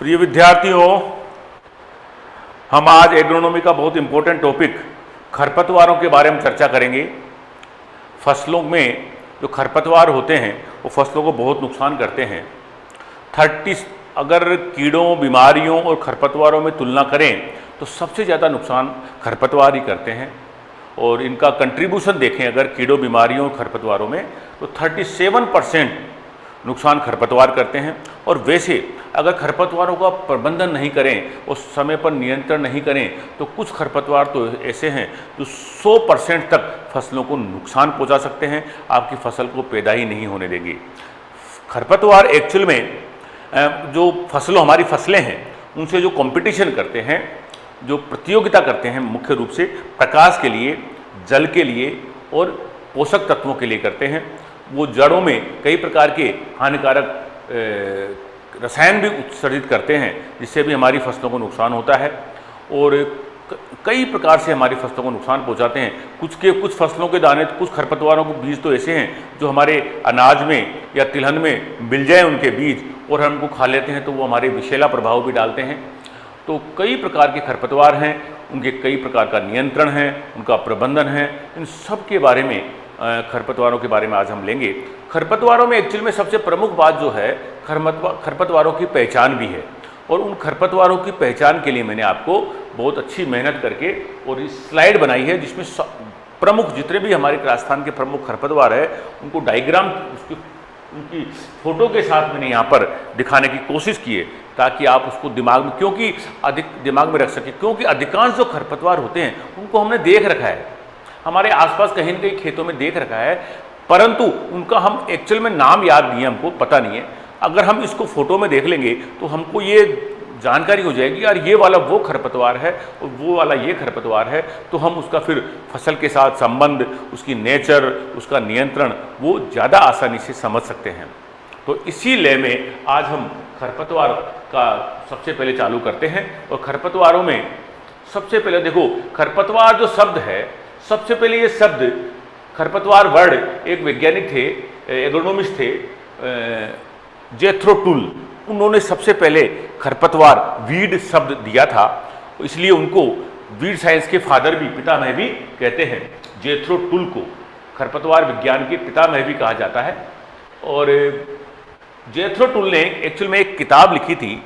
प्रिय विद्यार्थियों, हम आज एग्रोनॉमी का बहुत इंपॉर्टेंट टॉपिक खरपतवारों के बारे में चर्चा करेंगे। फसलों में जो खरपतवार होते हैं वो फसलों को बहुत नुकसान करते हैं। 30 अगर कीड़ों, बीमारियों और खरपतवारों में तुलना करें तो सबसे ज़्यादा नुकसान खरपतवार ही करते हैं। और इनका कंट्रीब्यूशन देखें अगर कीड़ों, बीमारियों और खरपतवारों में, तो 37% नुकसान खरपतवार करते हैं। और वैसे अगर खरपतवारों का प्रबंधन नहीं करें और समय पर नियंत्रण नहीं करें तो कुछ खरपतवार तो ऐसे हैं जो 100% तक फसलों को नुकसान पहुंचा सकते हैं, आपकी फसल को पैदा ही नहीं होने देंगे। खरपतवार एक्चुअल में जो हमारी फसलें हैं उनसे जो कंपटीशन करते हैं, जो प्रतियोगिता करते हैं, मुख्य रूप से प्रकाश के लिए, जल के लिए और पोषक तत्वों के लिए करते हैं। वो जड़ों में कई प्रकार के हानिकारक रसायन भी उत्सर्जित करते हैं जिससे भी हमारी फसलों को नुकसान होता है और कई प्रकार से हमारी फसलों को नुकसान पहुंचाते हैं। कुछ फसलों के दाने, कुछ खरपतवारों के बीज तो ऐसे हैं जो हमारे अनाज में या तिलहन में मिल जाए उनके बीज और हम उनको खा लेते हैं तो वो हमारे विषैला प्रभाव भी डालते हैं। तो कई प्रकार के खरपतवार हैं, उनके कई प्रकार का नियंत्रण है, उनका प्रबंधन है। इन सब के बारे में, खरपतवारों के बारे में आज हम लेंगे। खरपतवारों में एक्चुअल में सबसे प्रमुख बात जो है, खरपतवारों की पहचान भी है। और उन खरपतवारों की पहचान के लिए मैंने आपको बहुत अच्छी मेहनत करके और इस स्लाइड बनाई है जिसमें प्रमुख जितने भी हमारे राजस्थान के प्रमुख खरपतवार है उनको डायग्राम, उनकी फोटो के साथ मैंने यहाँ पर दिखाने की कोशिश की है ताकि आप उसको दिमाग में, क्योंकि अधिक दिमाग में रख सकें। क्योंकि अधिकांश जो खरपतवार होते हैं उनको हमने देख रखा है, हमारे आसपास कहीं न कहीं खेतों में देख रखा है, परंतु उनका हम एक्चुअल में नाम याद नहीं है, हमको पता नहीं है। अगर हम इसको फोटो में देख लेंगे तो हमको ये जानकारी हो जाएगी यार ये वाला वो खरपतवार है और वो वाला ये खरपतवार है, तो हम उसका फिर फसल के साथ संबंध, उसकी नेचर, उसका नियंत्रण वो ज़्यादा आसानी से समझ सकते हैं। तो इसी लय में आज हम खरपतवार का सबसे पहले चालू करते हैं। और खरपतवारों में सबसे पहले देखो, खरपतवार जो शब्द है, सबसे पहले ये शब्द खरपतवार वर्ड एक वैज्ञानिक थे, एग्रोनॉमिस्ट थे, जेथ्रो टुल, उन्होंने सबसे पहले खरपतवार वीड शब्द दिया था, इसलिए उनको वीड साइंस के फादर भी, पितामह भी कहते हैं। जेथ्रो टुल को खरपतवार विज्ञान के पितामह भी कहा जाता है। और जेथ्रो टुल ने एक्चुअल में एक किताब लिखी थी,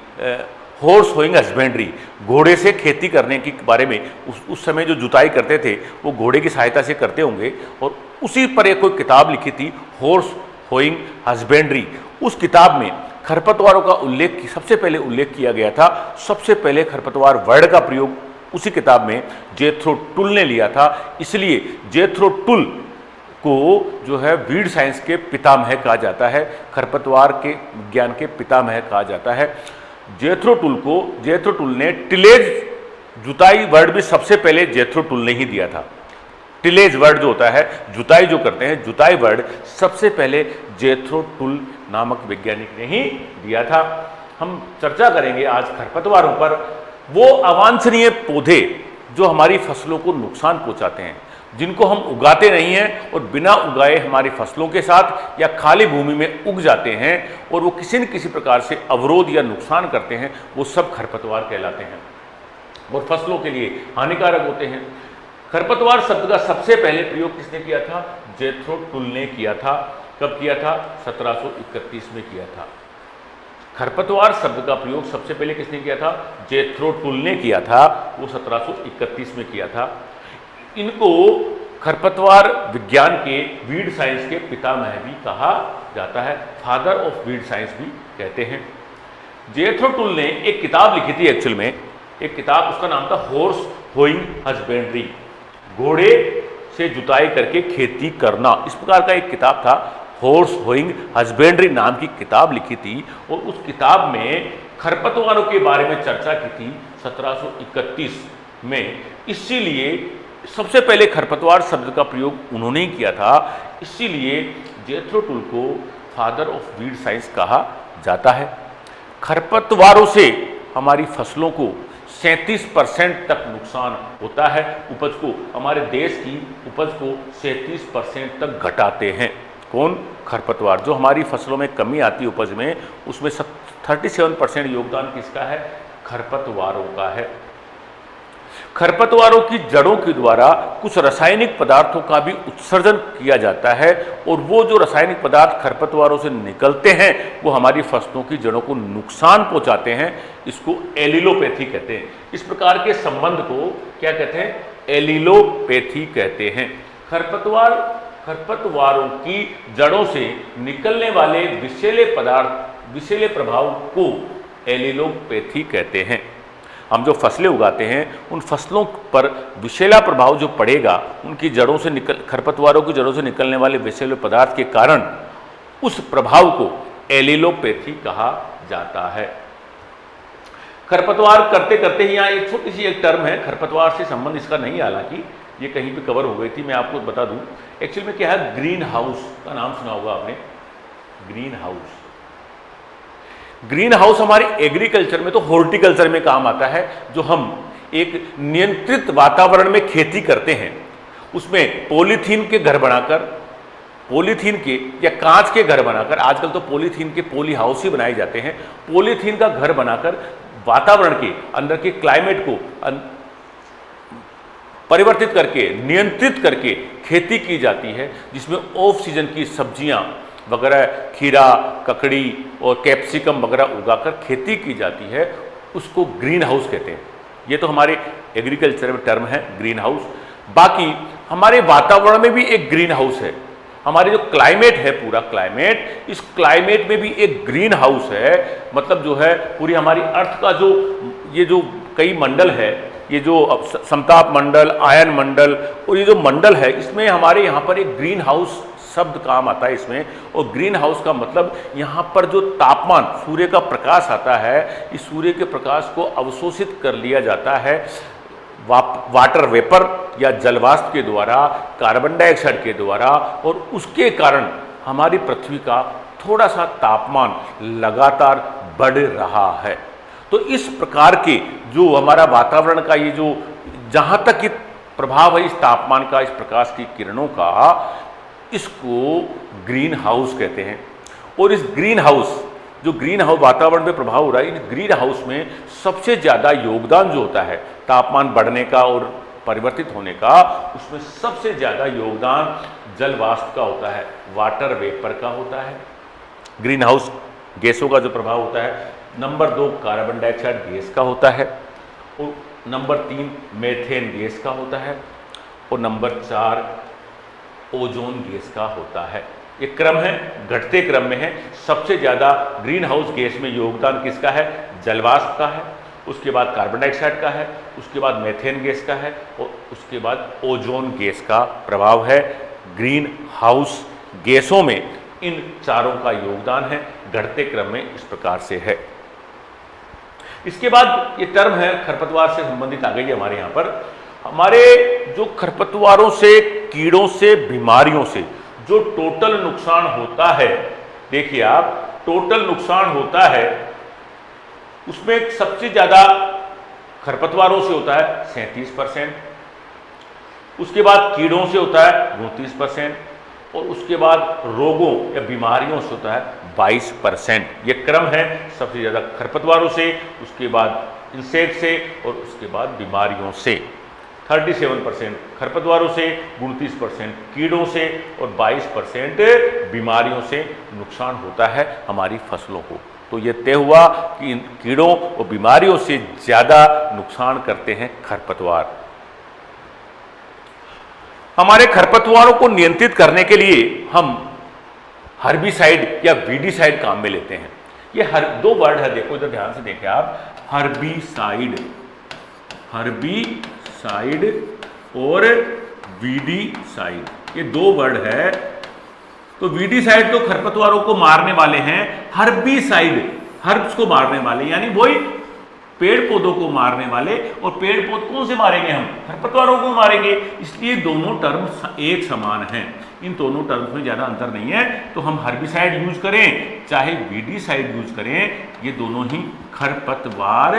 हॉर्स होइंग हस्बेंड्री, घोड़े से खेती करने के बारे में। उस समय जो जुताई करते थे वो घोड़े की सहायता से करते होंगे, और उसी पर एक कोई किताब लिखी थी, हॉर्स होइंग हस्बेंड्री। उस किताब में खरपतवारों का उल्लेख, सबसे पहले उल्लेख किया गया था। सबसे पहले खरपतवार वर्ड का प्रयोग उसी किताब में जेथ्रो टुल ने लिया था, इसलिए जेथ्रो टुल को जो है वीड साइंस के पितामह कहा जाता है, खरपतवार के विज्ञान के पितामह कहा जाता है। जेथ्रो टुल ने टिलेज जुताई वर्ड भी सबसे पहले जेथ्रो टुल ने ही दिया था। टिलेज वर्ड जो होता है, जुताई जो करते हैं, जुताई वर्ड सबसे पहले जेथ्रो टुल नामक वैज्ञानिक ने ही दिया था। हम चर्चा करेंगे आज खरपतवारों पर, वो अवांछनीय पौधे जो हमारी फसलों को नुकसान पहुंचाते हैं, जिनको हम उगाते नहीं हैं और बिना उगाए हमारी फसलों के साथ या खाली भूमि में उग जाते हैं और वो किसी न किसी प्रकार से अवरोध या नुकसान करते हैं, वो सब खरपतवार कहलाते हैं और फसलों के लिए हानिकारक होते हैं। खरपतवार शब्द का सबसे पहले प्रयोग किसने किया था? जेथ्रो टुल ने किया था। कब किया था? 1731 में किया था। खरपतवार शब्द का प्रयोग सबसे पहले किसने किया था? जेथ्रो टुल ने किया था, वो 1731 में किया था। इनको खरपतवार विज्ञान के, वीड साइंस के पितामह भी कहा जाता है, फादर ऑफ वीड साइंस भी कहते हैं। जेथ्रो टुल ने एक किताब लिखी थी, एक्चुअल में एक किताब, उसका नाम था हॉर्स होइंग हस्बेंड्री, घोड़े से जुताई करके खेती करना, इस प्रकार का एक किताब था। हॉर्स होइंग हस्बेंड्री नाम की किताब लिखी थी और उस किताब में खरपतवारों के बारे में चर्चा की थी 1731 में। इसीलिए सबसे पहले खरपतवार शब्द का प्रयोग उन्होंने ही किया था, इसीलिए जेथ्रो टुल को फादर ऑफ वीड साइंस कहा जाता है। खरपतवारों से हमारी फसलों को 37% तक नुकसान होता है, उपज को, हमारे देश की उपज को 37% तक घटाते हैं। कौन? खरपतवार। जो हमारी फसलों में कमी आती है उपज में, उसमें 37% योगदान किसका है? खरपतवारों का है। खरपतवारों की जड़ों के द्वारा कुछ रासायनिक पदार्थों का भी उत्सर्जन किया जाता है और वो जो रासायनिक पदार्थ खरपतवारों से निकलते हैं वो हमारी फसलों की जड़ों को नुकसान पहुंचाते हैं। इसको एलिलोपैथी कहते हैं। इस प्रकार के संबंध को क्या कहते हैं? एलिलोपैथी कहते हैं। खरपतवारों की जड़ों से निकलने वाले विषैले प्रभाव को एलिलोपैथी कहते हैं। हम जो फसलें उगाते हैं उन फसलों पर विषैला प्रभाव जो पड़ेगा, उनकी जड़ों से खरपतवारों की जड़ों से निकलने वाले विषैले पदार्थ के कारण उस प्रभाव को एलिलोपैथी कहा जाता है। खरपतवार करते करते ही यहाँ एक छोटी सी एक टर्म है, खरपतवार से संबंध इसका नहीं, हालांकि ये कहीं पे कवर हो गई थी, मैं आपको बता दूं। एक्चुअल में क्या है, ग्रीन हाउस का नाम सुना होगा आपने। ग्रीन हाउस, ग्रीन हाउस हमारे एग्रीकल्चर में तो हॉर्टिकल्चर में काम आता है। जो हम एक नियंत्रित वातावरण में खेती करते हैं, उसमें पॉलीथीन के घर बनाकर, पॉलीथीन के या कांच के घर बनाकर, आजकल तो पॉलीथीन के पॉली हाउस ही बनाए जाते हैं, पॉलीथीन का घर बनाकर वातावरण के अंदर के क्लाइमेट को परिवर्तित करके, नियंत्रित करके खेती की जाती है, जिसमें ऑफ सीजन की सब्जियां वगैरह, खीरा, ककड़ी और कैप्सिकम वगैरह उगाकर खेती की जाती है। उसको ग्रीन हाउस कहते हैं। ये तो हमारे एग्रीकल्चर में टर्म है ग्रीन हाउस। बाकी हमारे वातावरण में भी एक ग्रीन हाउस है। हमारे जो क्लाइमेट है, पूरा क्लाइमेट, इस क्लाइमेट में भी एक ग्रीन हाउस है। मतलब जो है पूरी हमारी अर्थ का ये जो कई मंडल है, ये जो समताप मंडल, आयन मंडल और ये जो मंडल है, इसमें हमारे यहाँ पर एक ग्रीन हाउस शब्द काम आता है इसमें। और ग्रीन हाउस का मतलब यहाँ पर जो तापमान, सूर्य का प्रकाश आता है, इस सूर्य के प्रकाश को अवशोषित कर लिया जाता है वाटर वेपर या जलवाष्प के द्वारा, कार्बन डाइऑक्साइड के द्वारा, और उसके कारण हमारी पृथ्वी का थोड़ा सा तापमान लगातार बढ़ रहा है। तो इस प्रकार के जो हमारा वातावरण का ये जो जहाँ तक ये प्रभाव है इस तापमान का, इस प्रकाश की किरणों का, इसको ग्रीन हाउस कहते हैं। और इस ग्रीन हाउस, जो ग्रीन हाउस वातावरण पे प्रभाव हो रहा है, इन ग्रीन हाउस में सबसे ज़्यादा योगदान जो होता है तापमान बढ़ने का और परिवर्तित होने का, उसमें सबसे ज़्यादा योगदान जल वाष्प का होता है, वाटर वेपर का होता है। ग्रीन हाउस गैसों का जो प्रभाव होता है, नंबर 2 कार्बन डाइऑक्साइड गैस का होता है, और नंबर 3 मीथेन गैस का होता है, और नंबर 4 ओजोन गैस का होता है। ये क्रम है, घटते क्रम में है। सबसे ज़्यादा ग्रीन हाउस गैस में योगदान किसका है? जलवाष्प का है, उसके बाद कार्बन डाइऑक्साइड का है, उसके बाद मीथेन गैस का है, और उसके बाद ओजोन गैस का प्रभाव है। ग्रीन हाउस गैसों में इन चारों का योगदान है, घटते क्रम में इस प्रकार से है। इसके बाद ये टर्म है खरपतवार से संबंधित आ गई है हमारे यहाँ पर। हमारे जो खरपतवारों से, कीड़ों से, बीमारियों से जो टोटल नुकसान होता है, देखिए आप, टोटल नुकसान होता है, उसमें सबसे ज़्यादा खरपतवारों से होता है 37%, उसके बाद कीड़ों से होता है 29%, और उसके बाद रोगों या बीमारियों से होता है 22%। ये क्रम है, सबसे ज़्यादा खरपतवारों से, उसके बाद इंसेक्ट से, और उसके बाद बीमारियों से। 37% खरपतवारों से, 29% कीड़ों से, और 22% बीमारियों से नुकसान होता है हमारी फसलों को। तो ये तय हुआ कि इन कीड़ों और बीमारियों से ज़्यादा नुकसान करते हैं खरपतवार। हमारे खरपतवारों को नियंत्रित करने के लिए हम हर्बिसाइड या वीडीसाइड काम में लेते हैं। ये दो वर्ड है, देखो इधर ध्यान से देखें आप, हर्बिसाइड, हर्बिसाइड और वीडीसाइड, ये दो वर्ड है। तो वीडीसाइड तो खरपतवारों को मारने वाले हैं, हर्बिसाइड हर्ब्स को मारने वाले, यानी वही पेड़ पौधों को मारने वाले। और पेड़ पौधे कौन से मारेंगे? हम खरपतवारों को मारेंगे। इसलिए दोनों टर्म्स एक समान हैं, इन दोनों टर्म्स में ज़्यादा अंतर नहीं है। तो हम हर्बिसाइड यूज करें चाहे वीडीसाइड यूज करें, ये दोनों ही खरपतवार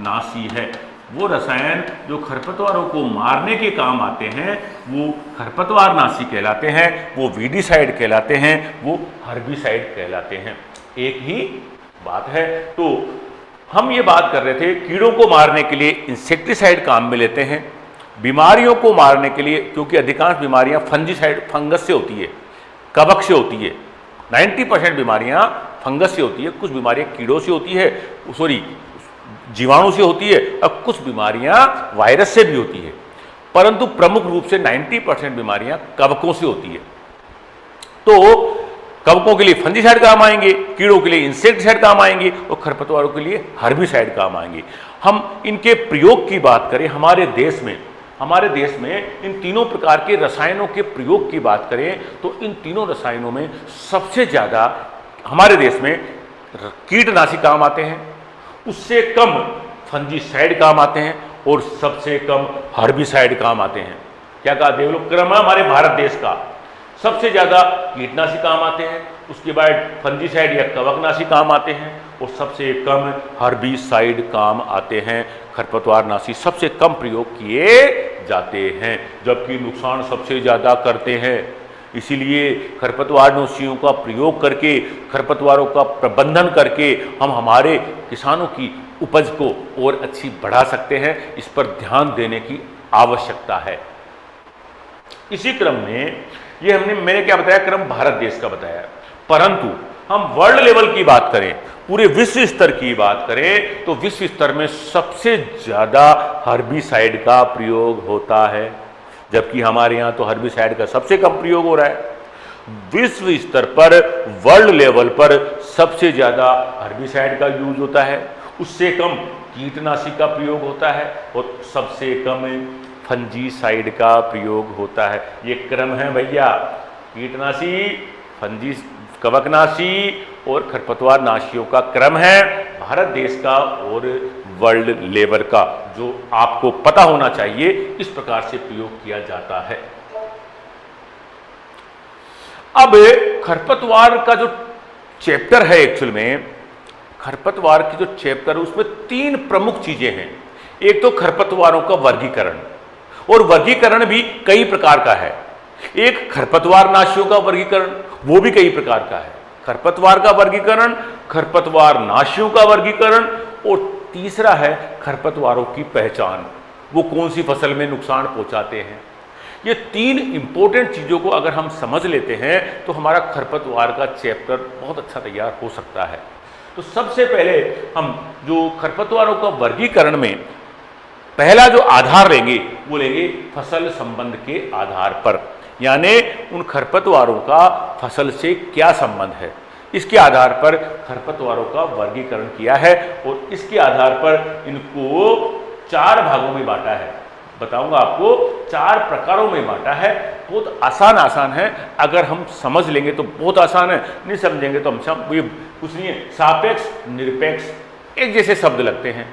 नाशी है। वो रसायन जो खरपतवारों को मारने के काम आते हैं वो खरपतवार नाशी कहलाते हैं, वो वीडीसाइड कहलाते हैं, वो हर्बिसाइड कहलाते हैं। एक ही बात है। तो हम ये बात कर रहे थे कीड़ों को मारने के लिए इंसेक्टिसाइड काम में लेते हैं, बीमारियों को मारने के लिए, क्योंकि अधिकांश बीमारियां फंजीसाइड फंगस से होती है, कवक से होती है। 90% बीमारियां फंगस से होती है, कुछ बीमारियां कीड़ों से होती है, सॉरी जीवाणु से होती है, और कुछ बीमारियां वायरस से भी होती है, परंतु प्रमुख रूप से 90% बीमारियां कवकों से होती है। तो कवकों के लिए फंजीसाइड काम आएंगे, कीड़ों के लिए इंसेक्टिसाइड काम आएंगे, और खरपतवारों के लिए हर्बिसाइड काम आएंगे। हम इनके प्रयोग की बात करें, हमारे देश में इन तीनों प्रकार के रसायनों के प्रयोग की बात करें तो इन तीनों रसायनों में सबसे ज़्यादा हमारे देश में कीटनाशी काम आते हैं, उससे कम फंजीसाइड काम आते हैं, और सबसे कम हर्बिसाइड काम आते हैं। क्या कहा देख लो, क्रम है हमारे भारत देश का, सबसे ज़्यादा कीटनाशी काम आते हैं, उसके बाद फंजीसाइड या कवकनाशी काम आते हैं, और सबसे कम हर्बिसाइड काम आते हैं। खरपतवारनाशी सबसे कम प्रयोग किए जाते हैं, जबकि नुकसान सबसे ज़्यादा करते हैं। इसीलिए खरपतवारनाशियों का प्रयोग करके, खरपतवारों का प्रबंधन करके हम हमारे किसानों की उपज को और अच्छी बढ़ा सकते हैं। इस पर ध्यान देने की आवश्यकता है। इसी क्रम में ये मैंने क्या बताया, क्रम भारत देश का बताया, परंतु हम वर्ल्ड लेवल की बात करें, पूरे विश्व स्तर की बात करें, तो विश्व स्तर में सबसे ज्यादा हर्बिसाइड का प्रयोग होता है, जबकि हमारे यहां तो हर्बिसाइड का सबसे कम प्रयोग हो रहा है। विश्व स्तर पर, वर्ल्ड लेवल पर सबसे ज्यादा हर्बिसाइड का यूज होता है, उससे कम कीटनाशी का प्रयोग होता है, और सबसे कम फंजीसाइड का प्रयोग होता है। ये क्रम है भैया, कीटनाशी, फंजी, कवकनाशी और खरपतवार नाशियों का क्रम है भारत देश का और वर्ल्ड लेवल का, जो आपको पता होना चाहिए। इस प्रकार से प्रयोग किया जाता है। अब खरपतवार का जो चैप्टर है, एक्चुअल में खरपतवार की जो चैप्टर है उसमें 3 प्रमुख चीजें हैं। एक तो खरपतवारों का वर्गीकरण, और वर्गीकरण भी कई प्रकार का है। एक खरपतवार नाशियों का वर्गीकरण, वो भी कई प्रकार का है। खरपतवार का वर्गीकरण, खरपतवार नाशियों का वर्गीकरण, और तीसरा है खरपतवारों की पहचान, वो कौन सी फसल में नुकसान पहुंचाते हैं। ये 3 इंपॉर्टेंट चीजों को अगर हम समझ लेते हैं तो हमारा खरपतवार का चैप्टर बहुत अच्छा तैयार हो सकता है। तो सबसे पहले हम जो खरपतवारों का वर्गीकरण में पहला जो आधार लेंगे वो लेंगे फसल संबंध के आधार पर, यानी उन खरपतवारों का फसल से क्या संबंध है, इसके आधार पर खरपतवारों का वर्गीकरण किया है। और इसके आधार पर इनको 4 भागों में बांटा है। बताऊंगा आपको, 4 प्रकारों में बांटा है। बहुत आसान है, अगर हम समझ लेंगे तो बहुत आसान है, नहीं समझेंगे तो हम ये कुछ नहीं है। सापेक्ष, निरपेक्ष, एक जैसे शब्द लगते हैं।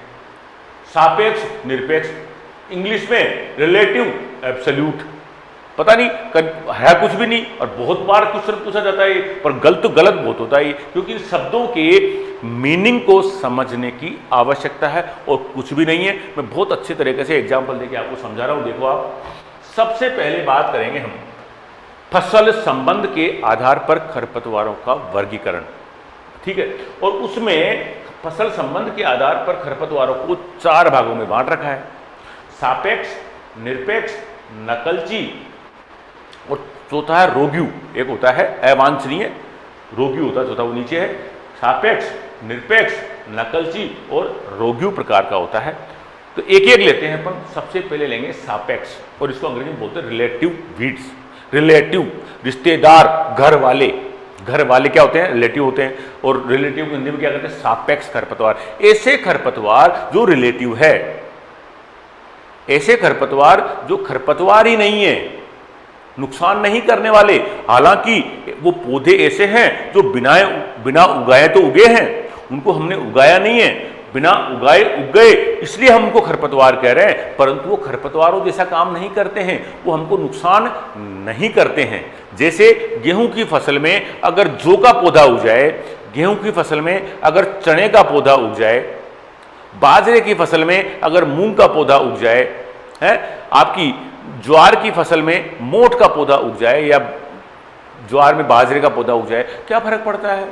सापेक्ष, निरपेक्ष, इंग्लिश में रिलेटिव, एब्सोल्यूट, पता नहीं है कुछ भी नहीं, और बहुत बार क्वेश्चन पूछा जाता है, पर गलत बहुत होता है, क्योंकि इन शब्दों के मीनिंग को समझने की आवश्यकता है और कुछ भी नहीं है। मैं बहुत अच्छे तरीके से एग्जाम्पल देके आपको समझा रहा हूं। देखो आप, सबसे पहले बात करेंगे हम फसल संबंध के आधार पर खरपतवारों का वर्गीकरण, ठीक है। और उसमें फसल संबंध के आधार पर खरपतवारों को 4 भागों में बांट रखा है। सापेक्ष, निरपेक्ष, नकलची, और चौथा है रोग्यू। एक होता है अवांछनीय, रोग्यू होता है चौथा, वो नीचे है। सापेक्ष, निरपेक्ष, नकलची और रोग्यू प्रकार का होता है। तो एक एक लेते हैं अपन। सबसे पहले लेंगे सापेक्ष, और इसको अंग्रेजी में बोलते हैं रिलेटिव वीड्स। रिलेटिव, रिश्तेदार, घर वाले क्या होते हैं, रिलेटिव होते हैं। और रिलेटिव को हिंदी में क्या कहते हैं, सापेक्ष खरपतवार। ऐसे खरपतवार जो रिलेटिव है, ऐसे खरपतवार जो खरपतवार ही नहीं है, नुकसान नहीं करने वाले, हालांकि वो पौधे ऐसे हैं जो बिना उगाए तो उगे हैं, उनको हमने उगाया नहीं है, बिना उगाए उग गए, इसलिए हम उनको खरपतवार कह रहे हैं, परंतु वो खरपतवारों जैसा काम नहीं करते हैं, वो हमको नुकसान नहीं करते हैं। जैसे गेहूं की फसल में अगर जौ का पौधा उग जाए, गेहूं की फसल में अगर चने का पौधा उग जाए, बाजरे की फसल में अगर मूंग का पौधा उग जाए, है, आपकी ज्वार की फसल में मोठ का पौधा उग जाए, या ज्वार में बाजरे का पौधा उग जाए, क्या फर्क पड़ता है?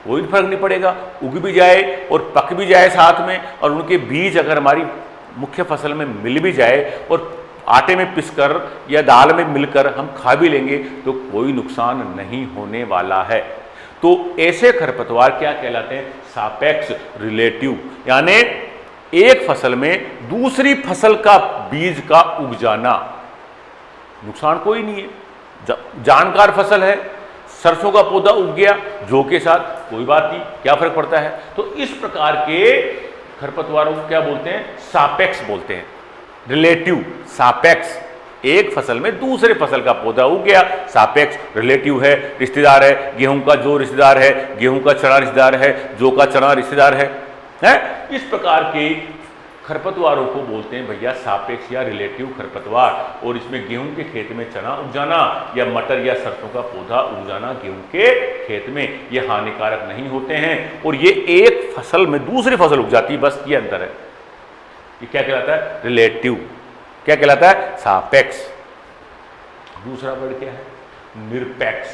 कोई फर्क नहीं पड़ेगा, उग भी जाए और पक भी जाए साथ में, और उनके बीज अगर हमारी मुख्य फसल में मिल भी जाए और आटे में पिसकर या दाल में मिलकर हम खा भी लेंगे तो कोई नुकसान नहीं होने वाला है। तो ऐसे खरपतवार क्या कहलाते हैं? सापेक्ष रिलेटिव, यानी एक फसल में दूसरी फसल का बीज का उग जाना, नुकसान कोई नहीं है। जानकार फसल है, सरसों का पौधा उग गया जौ के साथ, कोई बात नहीं, क्या फर्क पड़ता है। तो इस प्रकार के खरपतवारों को क्या बोलते हैं? सापेक्ष बोलते हैं, रिलेटिव, सापेक्ष। एक फसल में दूसरे फसल का पौधा उग गया, सापेक्ष, रिलेटिव है, रिश्तेदार है। गेहूं का जौ रिश्तेदार है, गेहूं का चना रिश्तेदार है, जौ का चना रिश्तेदार है। इस प्रकार के खरपतवारों को बोलते हैं भैया सापेक्ष या रिलेटिव खरपतवार। और इसमें गेहूं के खेत में चना उग जाना या मटर या सरसों का पौधा उग जाना गेहूं के खेत में, ये हानिकारक नहीं होते हैं। और ये एक फसल में दूसरी फसल उग जाती है, बस ये अंतर है। ये क्या कहलाता है? रिलेटिव। क्या कहलाता है? सापेक्ष। दूसरा वर्ड क्या है? निरपेक्ष।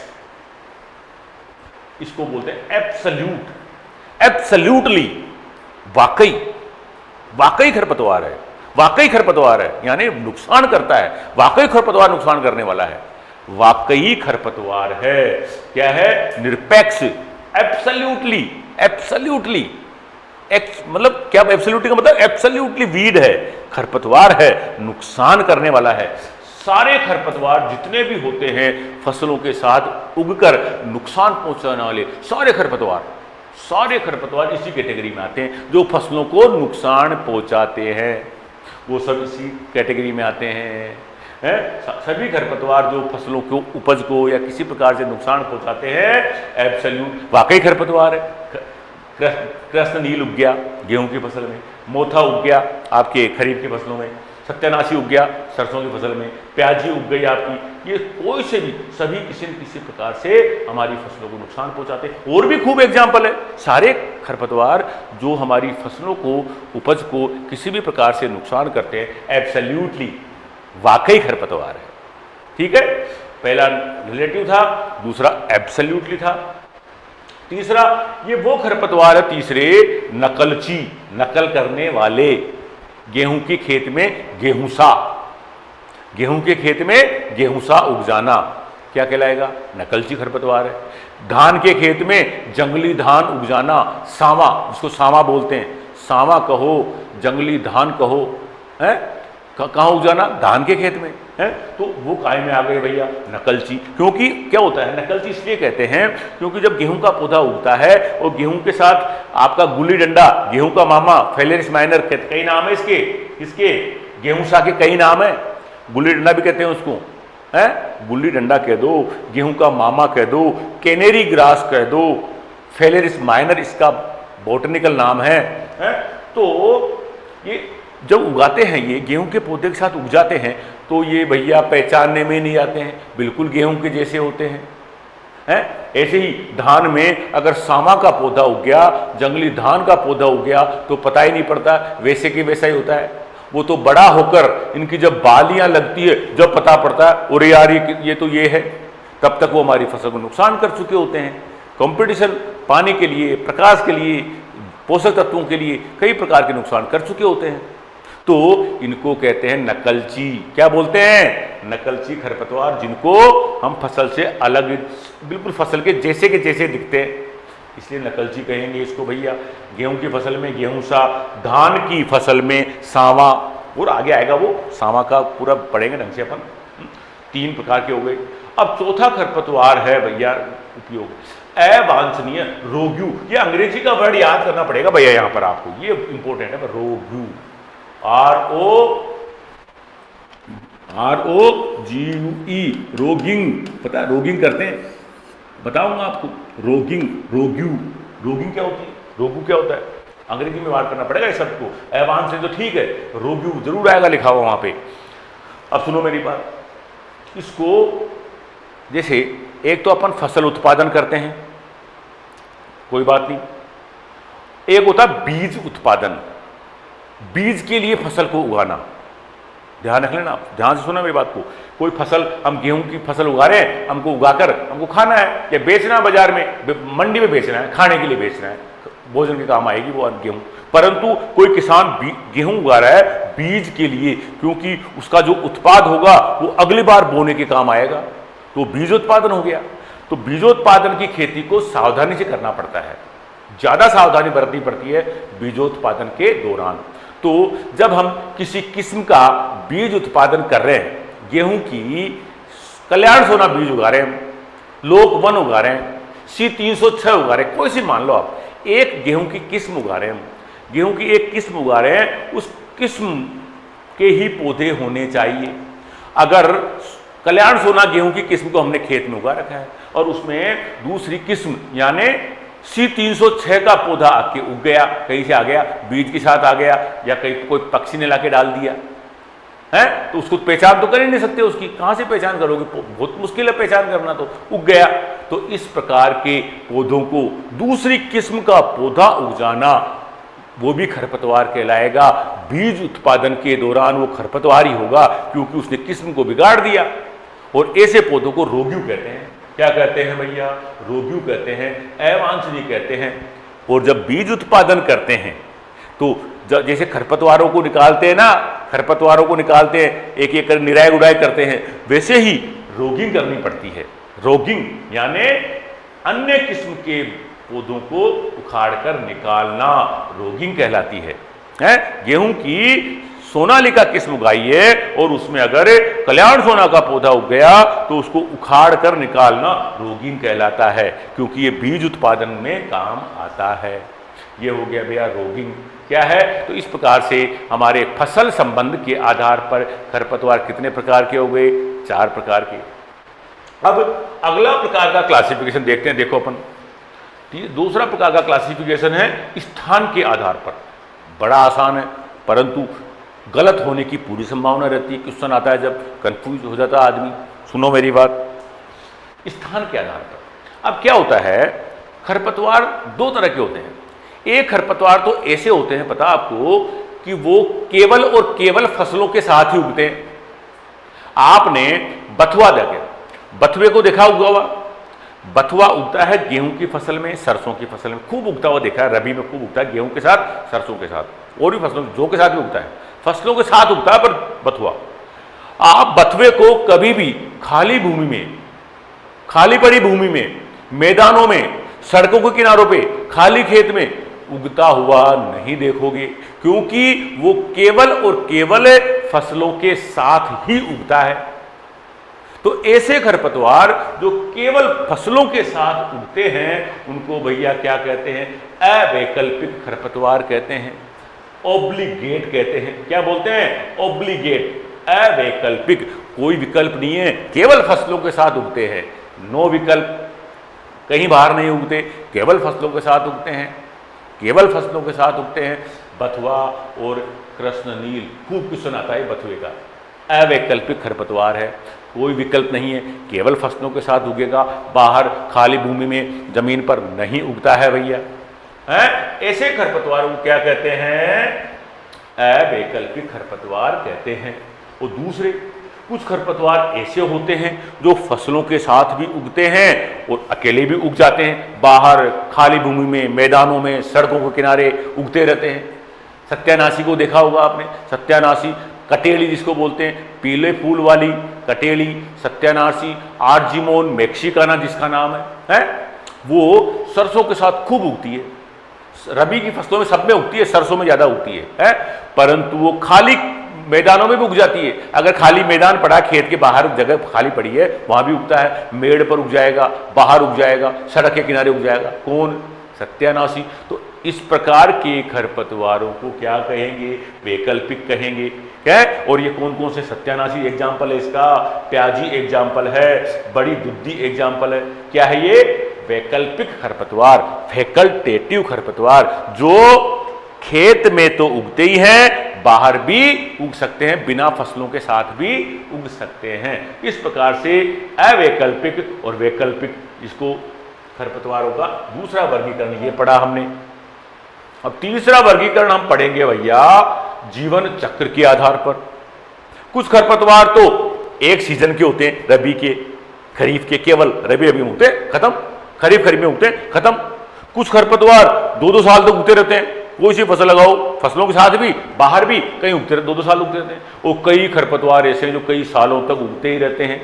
इसको बोलते हैं एब्सोल्यूट, एब्सोल्यूटली, वाकई, वाकई खरपतवार है, वाकई खरपतवार है, यानी नुकसान करता है, वाकई खरपतवार नुकसान करने वाला है, वाकई खरपतवार है। क्या है? निरपेक्ष, एब्सोल्यूटली, एब्सोल्यूटली, मतलब क्या? एब्सोल्यूटली का मतलब एब्सोल्यूटली वीड है, खरपतवार है, नुकसान करने वाला है। सारे खरपतवार जितने भी होते हैं फसलों के साथ उगकर नुकसान पहुंचाने वाले सारे खरपतवार, सारे खरपतवार इसी कैटेगरी में आते हैं, जो फसलों को नुकसान पहुंचाते हैं, वो सब इसी कैटेगरी में आते हैं। सभी खरपतवार जो फसलों को, उपज को या किसी प्रकार से नुकसान पहुंचाते हैं, एब्सोल्यूट, वाकई खरपतवार है। कृष्ण नील उग गया गेहूं की फसल में, मोथा उग गया आपके खरीफ की फसलों में, सत्यानाशी उग गया सरसों की फसल में, प्याजी उग गई आपकी, ये कोई से भी सभी किसी न किसी प्रकार से हमारी फसलों को नुकसान पहुंचाते हैं। और भी खूब एग्जाम्पल है, सारे खरपतवार जो हमारी फसलों को, उपज को किसी भी प्रकार से नुकसान करते हैं, एब्सोल्यूटली, वाकई खरपतवार है। ठीक है, पहला रिलेटिव था, दूसरा एब्सोल्यूटली था। तीसरा, ये वो खरपतवार है, तीसरे नकलची, नकल करने वाले। गेहूं के खेत में गेहूंसा, गेहूं के खेत में गेहूंसा उग जाना क्या कहलाएगा? नकलची खरपतवार है। धान के खेत में जंगली धान उग जाना, सावा, जिसको सावा बोलते हैं, सावा कहो, जंगली धान कहो, है, कहाँ उग जाना? धान के खेत में है। तो वो काय में आ गए भैया? नकलची। क्योंकि क्या होता है, नकलची इसलिए कहते हैं क्योंकि जब गेहूं का पौधा उगता है और गेहूं के साथ आपका गुल्ली डंडा, गेहूं का मामा, फेलेरिस माइनर, कई नाम है इसके, इसके गेहूंसा के कई नाम है, गुल्ली डंडा भी कहते हैं उसको, है, गुल्ली डंडा कह दो, गेहूं का मामा कह दो, कैनेरी ग्रास कह दो, फेलेरिस माइनर इसका बॉटनिकल नाम है। तो ये जब उगाते हैं, ये गेहूं के पौधे के साथ उग जाते हैं, तो ये भैया पहचानने में नहीं आते हैं, बिल्कुल गेहूं के जैसे होते हैं। ऐसे ही धान में अगर सामा का पौधा उग गया, जंगली धान का पौधा उग गया, तो पता ही नहीं पड़ता, वैसे के वैसा ही होता है। वो तो बड़ा होकर इनकी जब बालियां लगती है, जब पता पड़ता है अरे यार ये तो ये है, तब तक वो हमारी फसल को नुकसान कर चुके होते हैं। कंपटीशन पानी के लिए, प्रकाश के लिए, पोषक तत्वों के लिए कई प्रकार के नुकसान कर चुके होते हैं। तो इनको कहते हैं नकलची। क्या बोलते हैं? नकलची खरपतवार, जिनको हम फसल से अलग, बिल्कुल फसल के जैसे दिखते हैं, इसलिए नकलची कहेंगे इसको भैया। गेहूं की फसल में गेहूंसा, धान की फसल में सावा, और आगे आएगा वो सावा का पूरा पढ़ेंगे ढंग से अपन। 3 प्रकार के हो गए। अब चौथा खरपतवार है भैया उपयोग, अवांछनीय रोग्यू। ये अंग्रेजी का वर्ड याद करना पड़ेगा भैया यहां पर आपको, ये इंपॉर्टेंट है। रोग्यू, ROGUE, रोगिंग, पता है रोगिंग करते हैं, बताऊंगा आपको। रोगिंग, रोग्यू, रोगिंग क्या होती है, रोगू क्या होता है, अंग्रेजी में बात करना पड़ेगा इस शब्द को। एवान से तो ठीक है, रोग्यू जरूर आएगा लिखा हुआ वहां पे। अब सुनो मेरी बात, इसको जैसे एक तो अपन फसल उत्पादन करते हैं, कोई बात नहीं, एक होता है बीज उत्पादन, बीज के लिए फसल को उगाना, ध्यान रख लेना, आप ध्यान से सुना मेरी बात को। कोई फसल, हम गेहूं की फसल उगा रहे हैं, हमको उगाकर हमको खाना है या बेचना है, बाजार में मंडी में बेचना है, खाने के लिए बेचना है, भोजन के काम आएगी वो गेहूं। परंतु कोई किसान गेहूं उगा रहा है बीज के लिए, क्योंकि उसका जो उत्पाद होगा वो अगली बार बोने के काम आएगा, तो बीज उत्पादन हो गया। तो बीजोत्पादन की खेती को सावधानी से करना पड़ता है, ज्यादा सावधानी बरतनी पड़ती है बीजोत्पादन के दौरान। तो जब हम किसी किस्म का बीज उत्पादन कर रहे हैं, गेहूं की कल्याण सोना बीज उगा रहे हैं, लोक 1 उगा रहे हैं, C306 उगा रहे हैं, कोई सी मान लो आप एक गेहूं की किस्म उगा रहे हैं, गेहूं की एक किस्म उगा रहे हैं, उस किस्म के ही पौधे होने चाहिए। अगर कल्याण सोना गेहूं की किस्म को हमने खेत में उगा रखा है और उसमें दूसरी किस्म यानी C306 का पौधा आके उग गया, कहीं से आ गया, बीज के साथ आ गया या कहीं कोई पक्षी ने लाके डाल दिया है, तो उसको पहचान तो कर ही नहीं सकते, उसकी कहां से पहचान करोगे, बहुत मुश्किल है पहचान करना, तो उग गया। तो इस प्रकार के पौधों को दूसरी किस्म का पौधा उग जाना वो भी खरपतवार कहलाएगा। बीज उत्पादन के दौरान वो खरपतवार ही होगा, क्योंकि उसने किस्म को बिगाड़ दिया। और ऐसे पौधों को रोग्यू कहते हैं। क्या कहते हैं भैया? रोग्यू कहते हैं, अवांछनीय कहते हैं। और जब बीज उत्पादन करते हैं तो जैसे खरपतवारों को निकालते हैं ना, खरपतवारों को निकालते हैं, एक एक कर निराई गुड़ाई करते हैं, वैसे ही रोगिंग करनी पड़ती है। रोगिंग यानी अन्य किस्म के पौधों को उखाड़कर निकालना रोगिंग कहलाती है। गेहूं की सोनालिका किस्म उगाई है और उसमें अगर कल्याण सोना का पौधा उग गया तो उसको उखाड़ कर निकालना रोगिंग कहलाता है, क्योंकि ये बीज उत्पादन में काम आता है। ये हो गया भैया रोगिंग। क्या है? तो इस प्रकार से हमारे फसल संबंध के आधार पर खरपतवार कितने प्रकार के हो गए? 4 प्रकार के। अब अगला प्रकार का क्लासिफिकेशन देखते हैं। देखो अपन, दूसरा प्रकार का क्लासिफिकेशन है स्थान के आधार पर। बड़ा आसान है, परंतु गलत होने की पूरी संभावना रहती है। क्वेश्चन आता है जब कंफ्यूज हो जाता है आदमी। सुनो मेरी बात, स्थान के आधार पर। अब क्या होता है, खरपतवार 2 तरह के होते हैं। एक खरपतवार तो ऐसे होते हैं, पता आपको, कि वो केवल और केवल फसलों के साथ ही उगते हैं। आपने बथुआ देखे, बथुए को देखा उगा हुआ? बथुआ उगता है गेहूं की फसल में, सरसों की फसल में खूब उगता हुआ देखा है। रबी में खूब उगता है, गेहूं के साथ, सरसों के साथ, और भी फसलों जो के साथ भी उगता है, फसलों के साथ उगता है। पर बथुआ, आप बथुए को कभी भी खाली भूमि में, खाली पड़ी भूमि में, मैदानों में, सड़कों के किनारों पे, खाली खेत में उगता हुआ नहीं देखोगे, क्योंकि वो केवल और केवल फसलों के साथ ही उगता है। तो ऐसे खरपतवार जो केवल फसलों के साथ उगते हैं उनको भैया क्या कहते हैं? अवैकल्पिक खरपतवार कहते हैं, ऑब्लिगेट कहते हैं। क्या बोलते हैं? ऑब्लिगेट, अवैकल्पिक, कोई विकल्प नहीं है, केवल फसलों के साथ उगते हैं, नो विकल्प, कहीं बाहर नहीं उगते, केवल फसलों के साथ उगते हैं, केवल फसलों के साथ उगते हैं। बथुआ और कृष्णनील, खूब क्वेश्चन आता है बथुए का। अवैकल्पिक खरपतवार है, कोई विकल्प नहीं है, केवल फसलों के साथ उगेगा, बाहर खाली भूमि में जमीन पर नहीं उगता है भैया। ऐसे खरपतवारों को क्या कहते हैं? अवैकल्पिक खरपतवार कहते हैं। और दूसरे कुछ खरपतवार ऐसे होते हैं जो फसलों के साथ भी उगते हैं और अकेले भी उग जाते हैं, बाहर खाली भूमि में, मैदानों में, सड़कों के किनारे उगते रहते हैं। सत्यानाशी को देखा होगा आपने, सत्यानाशी, कटेली जिसको बोलते हैं, पीले फूल वाली कटेली, सत्यानाशी, आर्जिमोन मैक्सिकाना जिसका नाम है, वो सरसों के साथ खूब उगती है। रबी की फसलों में सब में उगती है, सरसों में ज्यादा उगती है, परंतु वो खाली मैदानों में भी उग जाती है। अगर खाली मैदान पड़ा, खेत के बाहर जगह खाली पड़ी है, वहां भी उगता है, मेड़ पर उग जाएगा, बाहर उग जाएगा, सड़क के किनारे उग जाएगा। कौन? सत्यानाशी। तो इस प्रकार के खरपतवारों को क्या कहेंगे? वैकल्पिक कहेंगे। क्या? और ये कौन कौन से? सत्यानाशी एग्जाम्पल है इसका, प्याजी एग्जाम्पल है, बड़ी दुद्धी एग्जाम्पल है। क्या है ये? वैकल्पिक खरपतवार, फैकल्टेटिव खरपतवार, जो खेत में तो उगते ही हैं, बाहर भी उग सकते हैं, बिना फसलों के साथ भी उग सकते हैं। इस प्रकार से अवैकल्पिक और वैकल्पिक, इसको खरपतवारों का दूसरा वर्गीकरण ये पढ़ा हमने। अब तीसरा वर्गीकरण हम पढ़ेंगे भैया जीवन चक्र के आधार पर। कुछ खरपतवार तो एक सीजन के होते हैं, रबी के, खरीफ के, केवल रबी में उगते खत्म, खरीफ में उगते खत्म। कुछ खरपतवार 2-2 साल तक उगते रहते हैं, कोई सी फसल लगाओ, फसलों के साथ भी बाहर भी कहीं उगते रहते, 2-2 साल उगते रहते हैं। और कई खरपतवार ऐसे हैं जो कई सालों तक उगते ही रहते हैं,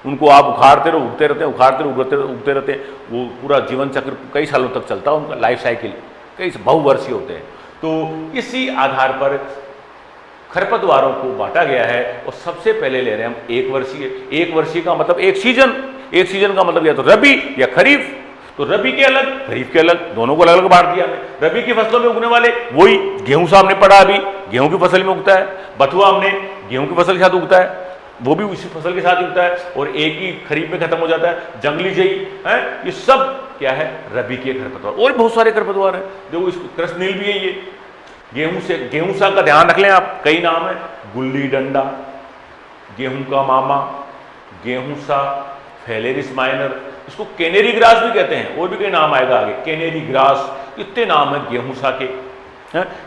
उनको आप उखाड़ते रहो उगते रहते हैं, उखाड़ते रहो उगते रहते हैं, वो पूरा जीवन चक्र कई सालों तक चलता है, उनका लाइफ साइकिल कई बहुवर्षीय होते हैं। तो इसी आधार पर खरपतवारों को बांटा गया है। और सबसे पहले ले रहे हैं हम एक वर्षीय। एक वर्षीय का मतलब एक सीजन का मतलब या तो रबी या खरीफ। तो रबी के अलग, खरीफ के अलग, दोनों को अलग अलग बांट दिया हमने। रबी की फसलों में उगने वाले वही गेहूं सा हमने पढ़ा, अभी गेहूं की फसल में उगता है। बथुआ हमने गेहूं की फसल के साथ उगता है, वो भी उसी फसल के साथ ही उगता है, और एक ही खरीफ में खत्म हो जाता है। जंगली जई है, ये सब क्या है, रबी के खरपतवार। और बहुत सारे खरपतवार है, देखो इसको कृष्णनील भी है ये। गेहूं सा का ध्यान रख लें आप, कई नाम है, गुल्ली डंडा, गेहूं का मामा, गेहूं सा, फेलेरिस माइनर, इसको कैनेरी ग्रास भी कहते हैं, और भी कई नाम आएगा आगे, कैनेरी ग्रास, इतने नाम है गेहूं सा के।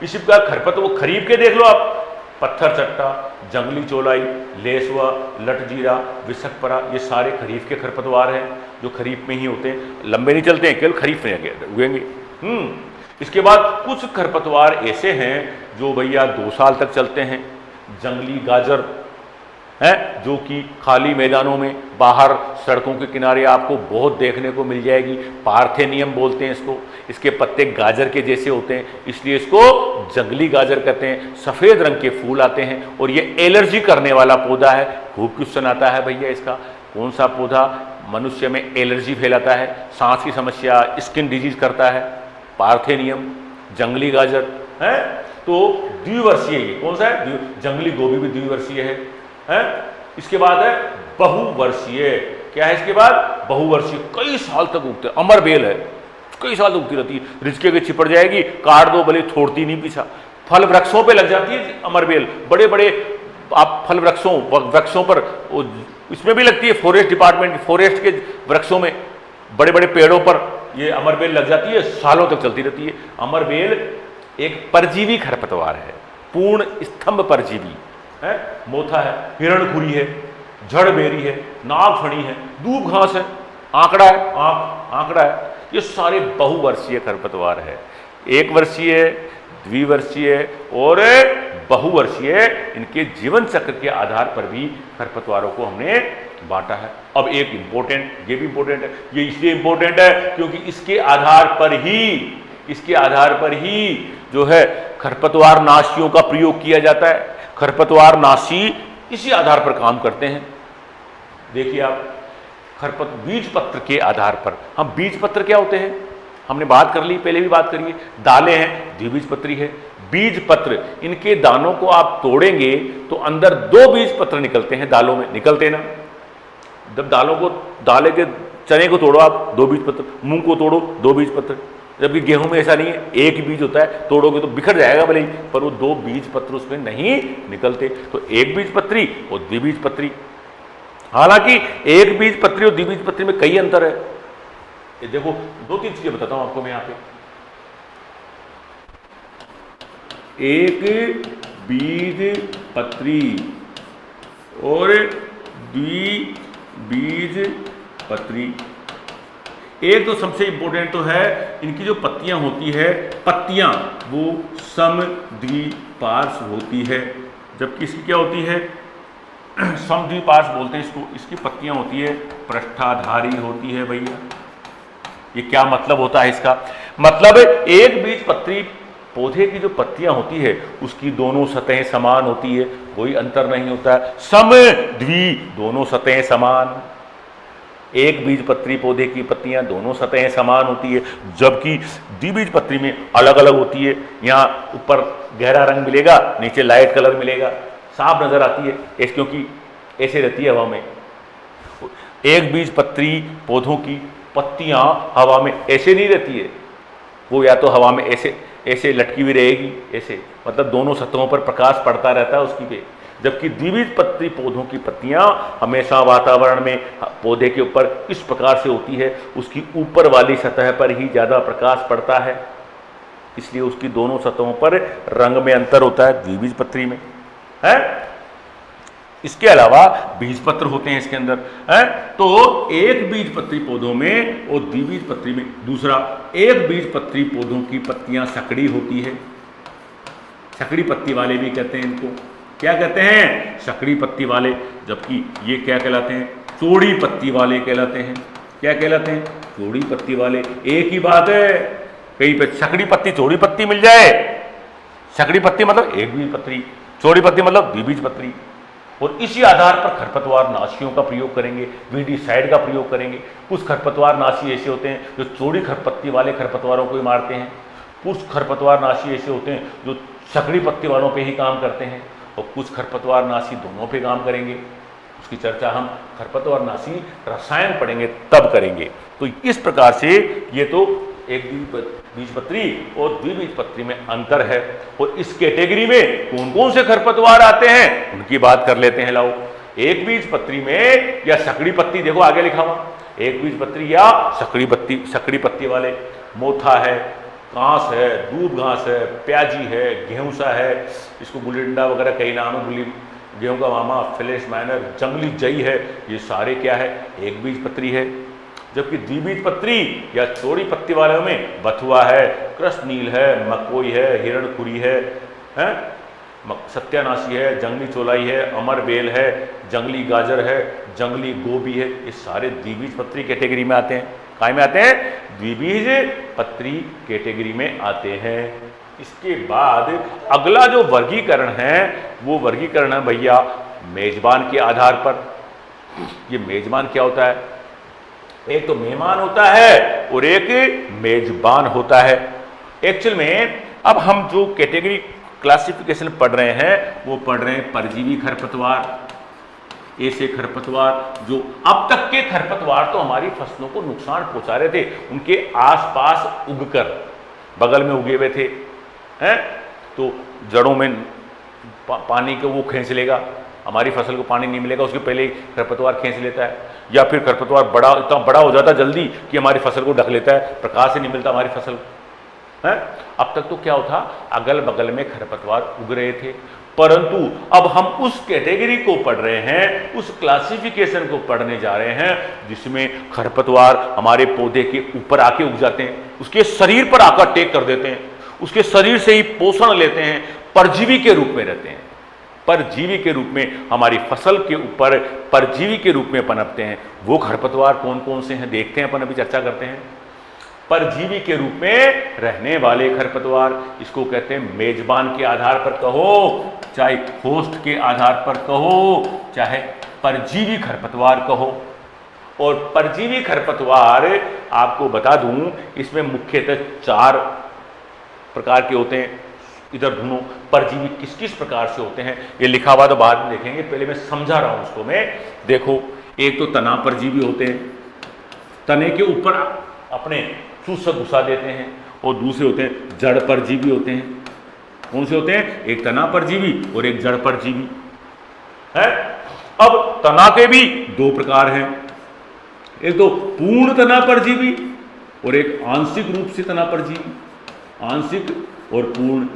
इसी प्रकार खरपतवार खरीफ के देख लो आप, पत्थर चट्टा, जंगली चौलाई, लेसवा, लटजीरा, विसकपरा, ये सारे खरीफ के खरपतवार हैं जो खरीफ में ही होते हैं, लंबे नहीं चलते हैं, केवल खरीफ में उगेंगे। इसके बाद कुछ खरपतवार ऐसे हैं जो भैया 2 साल तक चलते हैं। जंगली गाजर है, जो कि खाली मैदानों में, बाहर सड़कों के किनारे आपको बहुत देखने को मिल जाएगी। पार्थेनियम बोलते हैं इसको, इसके पत्ते गाजर के जैसे होते हैं, इसलिए इसको जंगली गाजर कहते हैं। सफ़ेद रंग के फूल आते हैं, और ये एलर्जी करने वाला पौधा है। खूब क्वेश्चन आता है भैया इसका, कौन सा पौधा मनुष्य में एलर्जी फैलाता है, सांस की समस्या, स्किन डिजीज करता है? पार्थेनियम, जंगली गाजर है। तो द्विवर्षीय, ये कौन सा है? जंगली गोभी भी द्विवर्षीय है। इसके बाद है बहुवर्षीय। क्या है इसके बाद? बहुवर्षीय, कई साल तक उगते, अमर बेल है, कई साल तक उगती रहती है, रिचके के चिपट जाएगी, काट दो भले, छोड़ती नहीं पीछा। फल वृक्षों पे लग जाती है अमर बेल, बड़े बड़े आप फल वृक्षों पर, इसमें भी लगती है, फॉरेस्ट डिपार्टमेंट, फॉरेस्ट के वृक्षों में, बड़े बड़े पेड़ों पर ये अमर बेल लग जाती है, सालों तक चलती रहती है। अमर बेल एक परजीवी खरपतवार है, पूर्ण स्तंभ परजीवी है। मोथा है, हिरणखुरी है, जड़बेरी है, नागफणी है, दूब घास है, आंकड़ा है, आंकड़ा है, ये सारे बहुवर्षीय खरपतवार है। एक वर्षीय, द्विवर्षीय और बहुवर्षीय, इनके जीवन चक्र के आधार पर भी खरपतवारों को हमने बांटा है। अब एक इंपॉर्टेंट, ये भी इंपॉर्टेंट है, ये इसलिए इंपॉर्टेंट है क्योंकि इसके आधार पर ही जो है खरपतवार नाशियों का प्रयोग किया जाता है। खरपतवार नाशी इसी आधार पर काम करते हैं। देखिए आप, बीज पत्र के आधार पर, हम बीज पत्र क्या होते हैं हमने बात कर ली, पहले भी बात करिए। दालें हैं, द्विबीजपत्री है। बीज पत्र, इनके दानों को आप तोड़ेंगे तो अंदर 2 बीज पत्र निकलते हैं, दालों में निकलते ना। जब दाले के चने को तोड़ो आप, 2 बीज पत्र, मूंग को तोड़ो 2 बीज पत्र, जबकि गेहूं में ऐसा नहीं है, एक बीज होता है, तोड़ोगे तो बिखर जाएगा भले ही, पर वो 2 बीज पत्र उसमें नहीं निकलते। तो एक बीज पत्री और द्विबीज पत्री। हालांकि एक बीज पत्री और द्विबीज पत्री में कई अंतर है। ये देखो, 2-3 चीजें बताता हूं आपको मैं यहाँ पे। एक बीज पत्री और द्विबीज पत्री, एक तो सबसे इंपॉर्टेंट तो है, इनकी जो पत्तियां होती है, पत्तियां वो समद्विपार्श्व होती है, जबकि इसकी क्या होती है, समद्विपार्श्व बोलते हैं इसको। इसकी पत्तियां होती है पृष्ठाधारी होती है भैया। ये क्या मतलब होता है इसका? मतलब एक बीज पत्री पौधे की जो पत्तियां होती है उसकी दोनों सतहें समान होती है, कोई अंतर नहीं होता है। सम द्वि, दोनों सतहें समान। एक बीज पत्री पौधे की पत्तियां दोनों सतहें समान होती है, जबकि द्विबीज पत्री में अलग अलग होती है। यहाँ ऊपर गहरा रंग मिलेगा, नीचे लाइट कलर मिलेगा, साफ नजर आती है, क्योंकि ऐसे रहती है हवा में। एक बीज पत्री पौधों की पत्तियां हवा में ऐसे नहीं रहती है, वो या तो हवा में ऐसे लटकी हुई रहेगी, ऐसे, मतलब दोनों सतहों पर प्रकाश पड़ता रहता है उसकी पे। जबकि द्विबीज पत्री पौधों की पत्तियां हमेशा वातावरण में पौधे के ऊपर इस प्रकार से होती है, उसकी ऊपर वाली सतह पर ही ज़्यादा प्रकाश पड़ता है, इसलिए उसकी दोनों सतहों पर रंग में अंतर होता है द्विबीज पत्री में, है। इसके अलावा बीजपत्र होते हैं इसके अंदर है। तो एक बीजपत्री पौधों में और द्विबीजपत्री में, दूसरा एक बीजपत्री पौधों की पत्तियां सकड़ी होती है, सकड़ी पत्ती वाले भी कहते हैं इनको, क्या कहते हैं, सकड़ी पत्ती वाले। जबकि ये क्या कहलाते हैं, चौड़ी पत्ती वाले कहलाते हैं। क्या कहलाते हैं, चौड़ी पत्ती वाले। एक ही बात है, कहीं पे सकड़ी पत्ती चौड़ी पत्ती मिल जाए, सकड़ी पत्ती मतलब एक बीजपत्री, चौड़ी पत्ती मतलब द्विबीजपत्री। और इसी आधार पर खरपतवार नाशियों का प्रयोग करेंगे, वीडीसाइड का प्रयोग करेंगे। कुछ खरपतवार नाशी ऐसे होते हैं जो चौड़ी खरपत्ती वाले खरपतवारों को ही मारते हैं, कुछ खरपतवार नाशी ऐसे होते हैं जो सकड़ी पत्ती वालों पे ही काम करते हैं, और कुछ खरपतवार नाशी दोनों पे काम करेंगे। उसकी चर्चा हम खरपतवार नाशी रसायन पढ़ेंगे तब करेंगे। तो इस प्रकार से ये तो एक बीजपत्री और द्विबीजपत्री में अंतर है। और इस कैटेगरी में कौन कौन से खरपतवार आते हैं उनकी बात कर लेते हैं। लाओ, एक बीजपत्री में या सकड़ी पत्ती, देखो आगे लिखा हुआ, एक बीजपत्री या सकड़ी पत्ती वाले मोथा है, कांस है, दूब घास है, प्याजी है, गेहूंसा है, इसको गुलिंडा वगैरह कई नाम है, गेहूं का मामा, फिलिस माइनर, जंगली जई है, ये सारे क्या है, एक बीजपत्री है। जबकि द्विबीजपत्री या चौड़ी पत्ती वाले में बथुआ है, कृष्णनील है, मकोई है, हिरणखुरी है, सत्यानाशी है, जंगली चौलाई है, अमरबेल है, जंगली गाजर है, जंगली गोभी है, ये सारे द्विबीजपत्री कैटेगरी में आते हैं। काय में आते हैं, द्विबीजपत्री कैटेगरी में आते हैं। इसके बाद अगला जो वर्गीकरण है वो वर्गीकरण है भैया मेजबान के आधार पर। ये मेजबान क्या होता है, एक तो मेहमान होता है और एक मेजबान होता है। एक्चुअल में अब हम जो कैटेगरी क्लासिफिकेशन पढ़ रहे हैं वो पढ़ रहे हैं परजीवी खरपतवार, ऐसे खरपतवार जो अब तक के खरपतवार तो हमारी फसलों को नुकसान पहुंचा रहे थे, उनके आसपास उगकर बगल में उगे हुए थे हैं, तो जड़ों में पानी को वो खींच लेगा, हमारी फसल को पानी नहीं मिलेगा उसके पहले ही खरपतवार खींच लेता है, या फिर खरपतवार इतना बड़ा हो जाता है जल्दी कि हमारी फसल को ढक लेता है, प्रकाश से नहीं मिलता हमारी फसल है। अब तक तो क्या होता, अगल बगल में खरपतवार उग रहे थे, परंतु अब हम उस कैटेगरी को पढ़ रहे हैं, उस क्लासिफिकेशन को पढ़ने जा रहे हैं जिसमें खरपतवार हमारे पौधे के ऊपर आके उग जाते हैं, उसके शरीर पर आकर टेक कर देते हैं, उसके शरीर से ही पोषण लेते हैं, परजीवी के रूप में रहते हैं, परजीवी के रूप में हमारी फसल के ऊपर परजीवी के रूप में पनपते हैं। वो खरपतवार कौन कौन से हैं देखते हैं, अपन अभी चर्चा करते हैं। परजीवी के रूप में रहने वाले खरपतवार, इसको कहते हैं मेजबान के आधार पर कहो, चाहे होस्ट के आधार पर कहो, चाहे परजीवी खरपतवार कहो। और परजीवी खरपतवार आपको बता दूं, इसमें मुख्यतः 4 प्रकार के होते हैं। इधर ढूंढो परजीवी किस किस प्रकार से होते हैं, ये लिखा हुआ तो बाद में देखेंगे, पहले मैं समझा रहा हूं उसको मैं। देखो, एक तो तना परजीवी होते हैं, तने के ऊपर अपने चूसा घुसा देते हैं, और दूसरे होते हैं जड़ परजीवी होते हैं। कौन से होते हैं, एक तना परजीवी और एक जड़ परजीवी है। अब तना के भी 2 प्रकार हैं, एक तो पूर्ण तना परजीवी और एक आंशिक रूप से तना परजीवी, आंशिक और पूर्ण,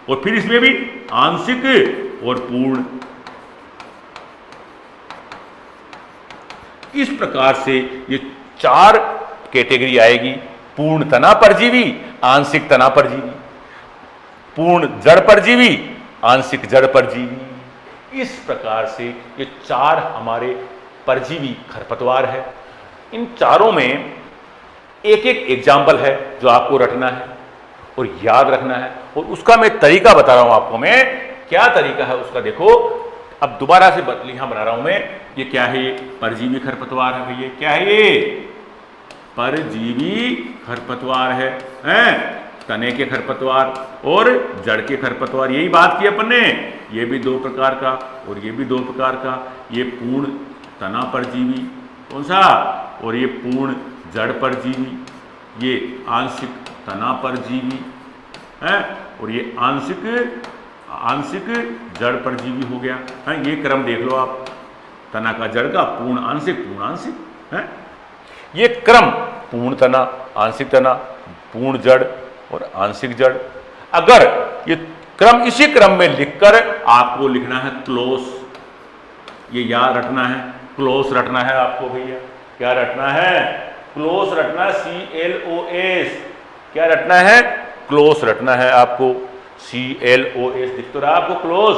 और फिर इसमें भी आंशिक और पूर्ण। इस प्रकार से ये 4 कैटेगरी आएगी, पूर्ण तना परजीवी, आंशिक तना परजीवी, पूर्ण जड़ परजीवी, आंशिक जड़ परजीवी। इस प्रकार से ये 4 हमारे परजीवी खरपतवार है। इन चारों में एक एक एग्जाम्पल है जो आपको रटना है और याद रखना है, और उसका मैं तरीका बता रहा हूं आपको। मैं क्या तरीका है उसका, देखो अब दोबारा से यहां बना रहा हूं मैं। ये क्या है, ये परजीवी खरपतवार है भैया, क्या है ये, परजीवी खरपतवार है, तने के खरपतवार और जड़ के खरपतवार, यही बात की अपन ने। ये भी 2 प्रकार का और ये भी 2 प्रकार का। ये पूर्ण तना परजीवी कौन सा, और ये पूर्ण जड़ परजीवी, ये आंशिक तना परजीवी है, और ये आंशिक जड़ परजीवी हो गया है। ये क्रम देख लो आप, तना का जड़ का, पूर्ण आंशिक है। ये क्रम पूर्ण तना, आंशिक तना, पूर्ण जड़ और आंशिक जड़। अगर ये क्रम इसी क्रम में लिखकर आपको लिखना है क्लोज, ये याद रखना है, क्लोस रखना है आपको भैया। क्या रखना है? क्लोस रखना है, CLOS। क्या रखना है? क्लोस रखना है आपको, CLOS। दिख तो रहा आपको क्लोस,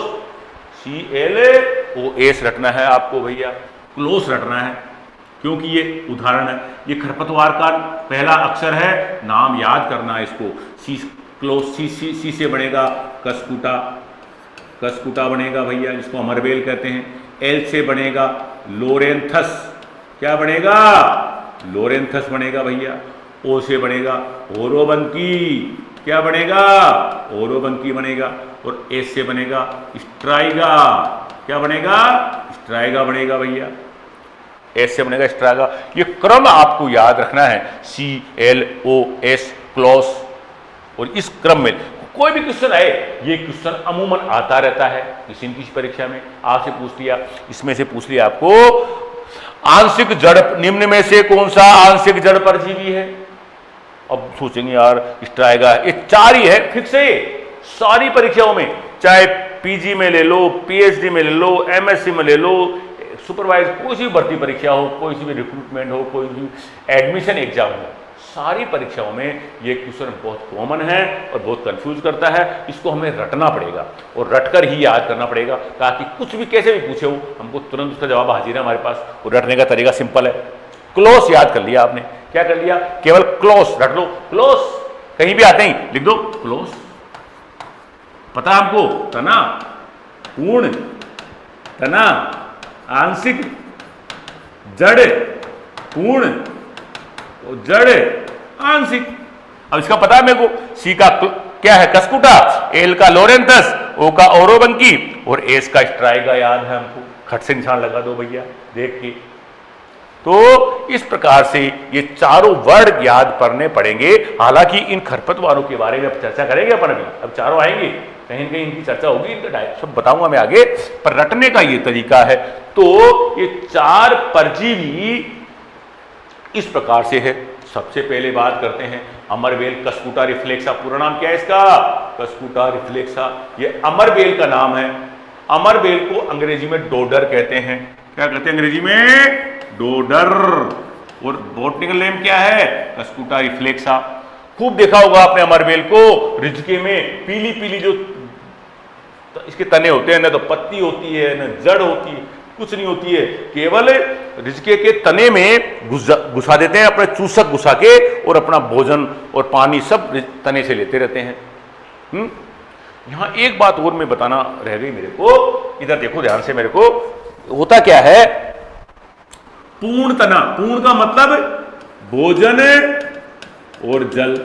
CLOS रखना है आपको भैया, क्लोस रखना है। क्योंकि ये उदाहरण है, ये खरपतवार का पहला अक्षर है, नाम याद करना है इसको। सी क्लोस, सी से बनेगा कसकुटा, कसकुटा बनेगा भैया, जिसको अमरबेल कहते हैं। एल से बनेगा लोरेंथस, क्या बनेगा? लोरेंथस बनेगा भैया। ओ से बनेगा ओरोबंकी, क्या बनेगा? ओरोबंकी बनेगा। और एस से बनेगा स्ट्राइगा, क्या बनेगा? स्ट्राइगा बनेगा भैया। एस से बनेगा स्ट्राइगा। ये क्रम आपको याद रखना है, CLOS, क्लोस। और इस क्रम में कोई भी क्वेश्चन आए, ये क्वेश्चन अमूमन आता रहता है किसी न किसी परीक्षा में, आपसे पूछ लिया, इसमें से पूछ लिया आपको, आंशिक जड़ निम्न में से कौन सा आंशिक जड़ परजीवी है? अब सोचेंगे यार स्ट्राइगा, ये 4 ही है फिक्स है। सारी परीक्षाओं में, चाहे PG में ले लो, PhD में ले लो, MSc में ले लो, सुपरवाइज कोई सी भर्ती परीक्षा हो, कोई सी भी रिक्रूटमेंट हो, कोई भी एडमिशन एग्जाम हो, सारी परीक्षाओं में ये क्वेश्चन बहुत कॉमन है और बहुत कंफ्यूज करता है। इसको हमें रटना पड़ेगा और रटकर ही याद करना पड़ेगा, ताकि कुछ भी कैसे भी पूछे हो हमको तुरंत उसका जवाब हाजिर है हमारे पास। और रटने का तरीका सिंपल है। क्लोस याद कर लिया आपने, क्या कर लिया? केवल क्लोस रट लो। क्लोस कहीं भी आते ही लिख दो क्लोस। पता हमको तना, पूर्ण, तना, आंशिक, जड़, पूर्ण, जड़, आंशिक। अब इसका पता है मेरे को, सी का क्या है? कसकुटा, एल का लोरेंथस, ओ का ओरोबंकी और एस का स्ट्राइगा याद है हमको। खट से निशान लगा दो भैया देख के। तो इस प्रकार से ये चारों वर्ड याद करने पड़ेंगे। हालांकि इन खरपतवारों के बारे में अब चर्चा करेंगे अपन, अभी अब चारों आएंगे, कहीं न कहीं इनकी चर्चा होगी, इनका सब बताऊंगा मैं आगे, पर रटने का ये तरीका है। तो ये 4 परजीवी इस प्रकार से है। सबसे पहले बात करते हैं अमरबेल कसकुटा रिफ्लेक्सा। पूरा नाम क्या है इसका? कसकुटा रिफ्लेक्सा। ये अमरबेल का नाम है। अमरबेल को अंग्रेजी में डोडर कहते हैं। क्या कहते हैं अंग्रेजी में? डोडर। और बॉटनिकल नेम क्या है? कसकुटा रिफ्लेक्सा। खूब देखा होगा आपने अमरबेल को, रिजके में पीली पीली जो इसके तने होते हैं, ना तो पत्ती होती है, ना जड़ होती है, कुछ नहीं होती है, केवल रिजके के तने में घुसा देते हैं, अपने चूसक घुसा के, और अपना भोजन और पानी सब तने से लेते रहते हैं। यहां एक बात और मैं बताना रह गई मेरे को, इधर देखो ध्यान से मेरे को। होता क्या है? पूर्ण तना, पूर्ण का मतलब भोजन और जल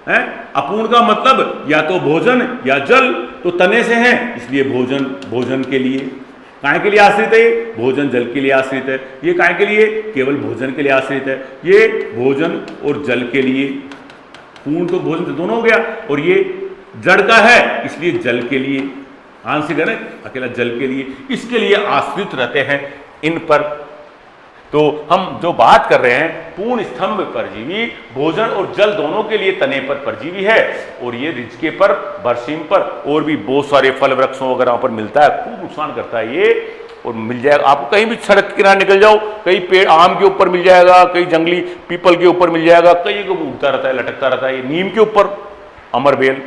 है, अपूर्ण का मतलब या तो भोजन या जल। तो तने से है इसलिए भोजन, भोजन के लिए। काय के लिए आश्रित है? भोजन जल के लिए आश्रित है। ये काय के लिए? केवल भोजन के लिए आश्रित है। ये भोजन और जल के लिए। पूर्ण तो भोजन दोनों हो गया, और ये जड़ का है इसलिए जल के लिए। आंशिक है ना, अकेला जल के लिए, इसके लिए आश्रित रहते हैं इन पर। तो हम जो बात कर रहे हैं, पूर्ण स्तंभ परजीवी भोजन और जल दोनों के लिए तने पर परजीवी है, और ये रिजके पर, बरसीम पर और भी बहुत सारे फल वृक्षों वगैरह पर मिलता है। खूब नुकसान करता है ये, और मिल जाएगा आपको कहीं भी, सड़क के किनारे निकल जाओ, कई पेड़ आम के ऊपर मिल जाएगा, कई जंगली पीपल के ऊपर मिल जाएगा, कई को उगता रहता है, लटकता रहता है। ये नीम के ऊपर अमरबेल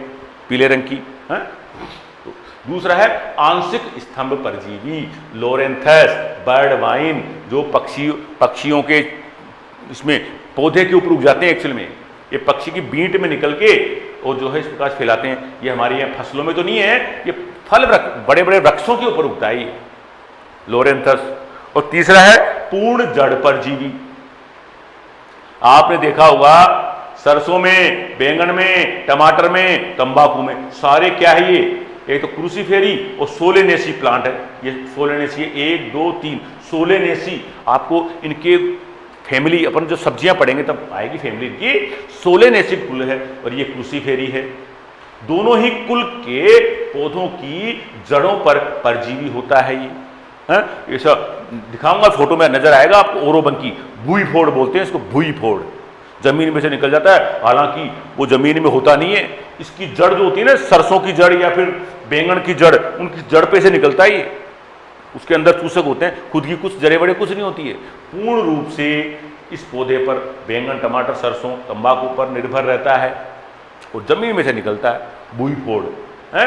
पीले रंग की है। दूसरा है आंशिक स्तंभ परजीवी, लोरेंथस, बर्ड वाइन, जो पक्षियों के इसमें पौधे के ऊपर उग जाते हैं। एक्चुअल में ये पक्षी की बींट में निकल के और जो है इस प्रकार फैलाते हैं। ये हमारे यहाँ फसलों में तो नहीं है, ये फल बड़े बड़े वृक्षों के ऊपर उगता है ये लोरेंथस। और तीसरा है पूर्ण जड़ परजीवी। आपने देखा होगा सरसों में, बैंगन में, टमाटर में, तंबाकू में, सारे क्या है ये? एक तो क्रूसीफेरी और सोलेनेसी प्लांट है। ये सोलेनेसी 1 2 3 सोलेनेसी। आपको इनके फैमिली, अपन जो सब्जियां पढ़ेंगे तब आएगी फैमिली इनकी। सोलेनेसी कुल है और ये क्रूसीफेरी है। दोनों ही कुल के पौधों की जड़ों पर परजीवी होता है ये। ये सब दिखाऊंगा फोटो में, नजर आएगा आपको। ओरोबंकी, भूई फोड़ बोलते हैं इसको, भूई फोड़। जमीन में से निकल जाता है, हालांकि वो जमीन में होता नहीं है। इसकी जड़ जो होती है ना, सरसों की जड़ या फिर बैंगन की जड़, उनकी जड़ पे से निकलता है ये। उसके अंदर चूसक होते हैं, खुद की कुछ जड़े बड़े कुछ नहीं होती है। पूर्ण रूप से इस पौधे पर बैंगन, टमाटर, सरसों, तंबाकू पर निर्भर रहता है और जमीन में से निकलता है बुई फोड़ है।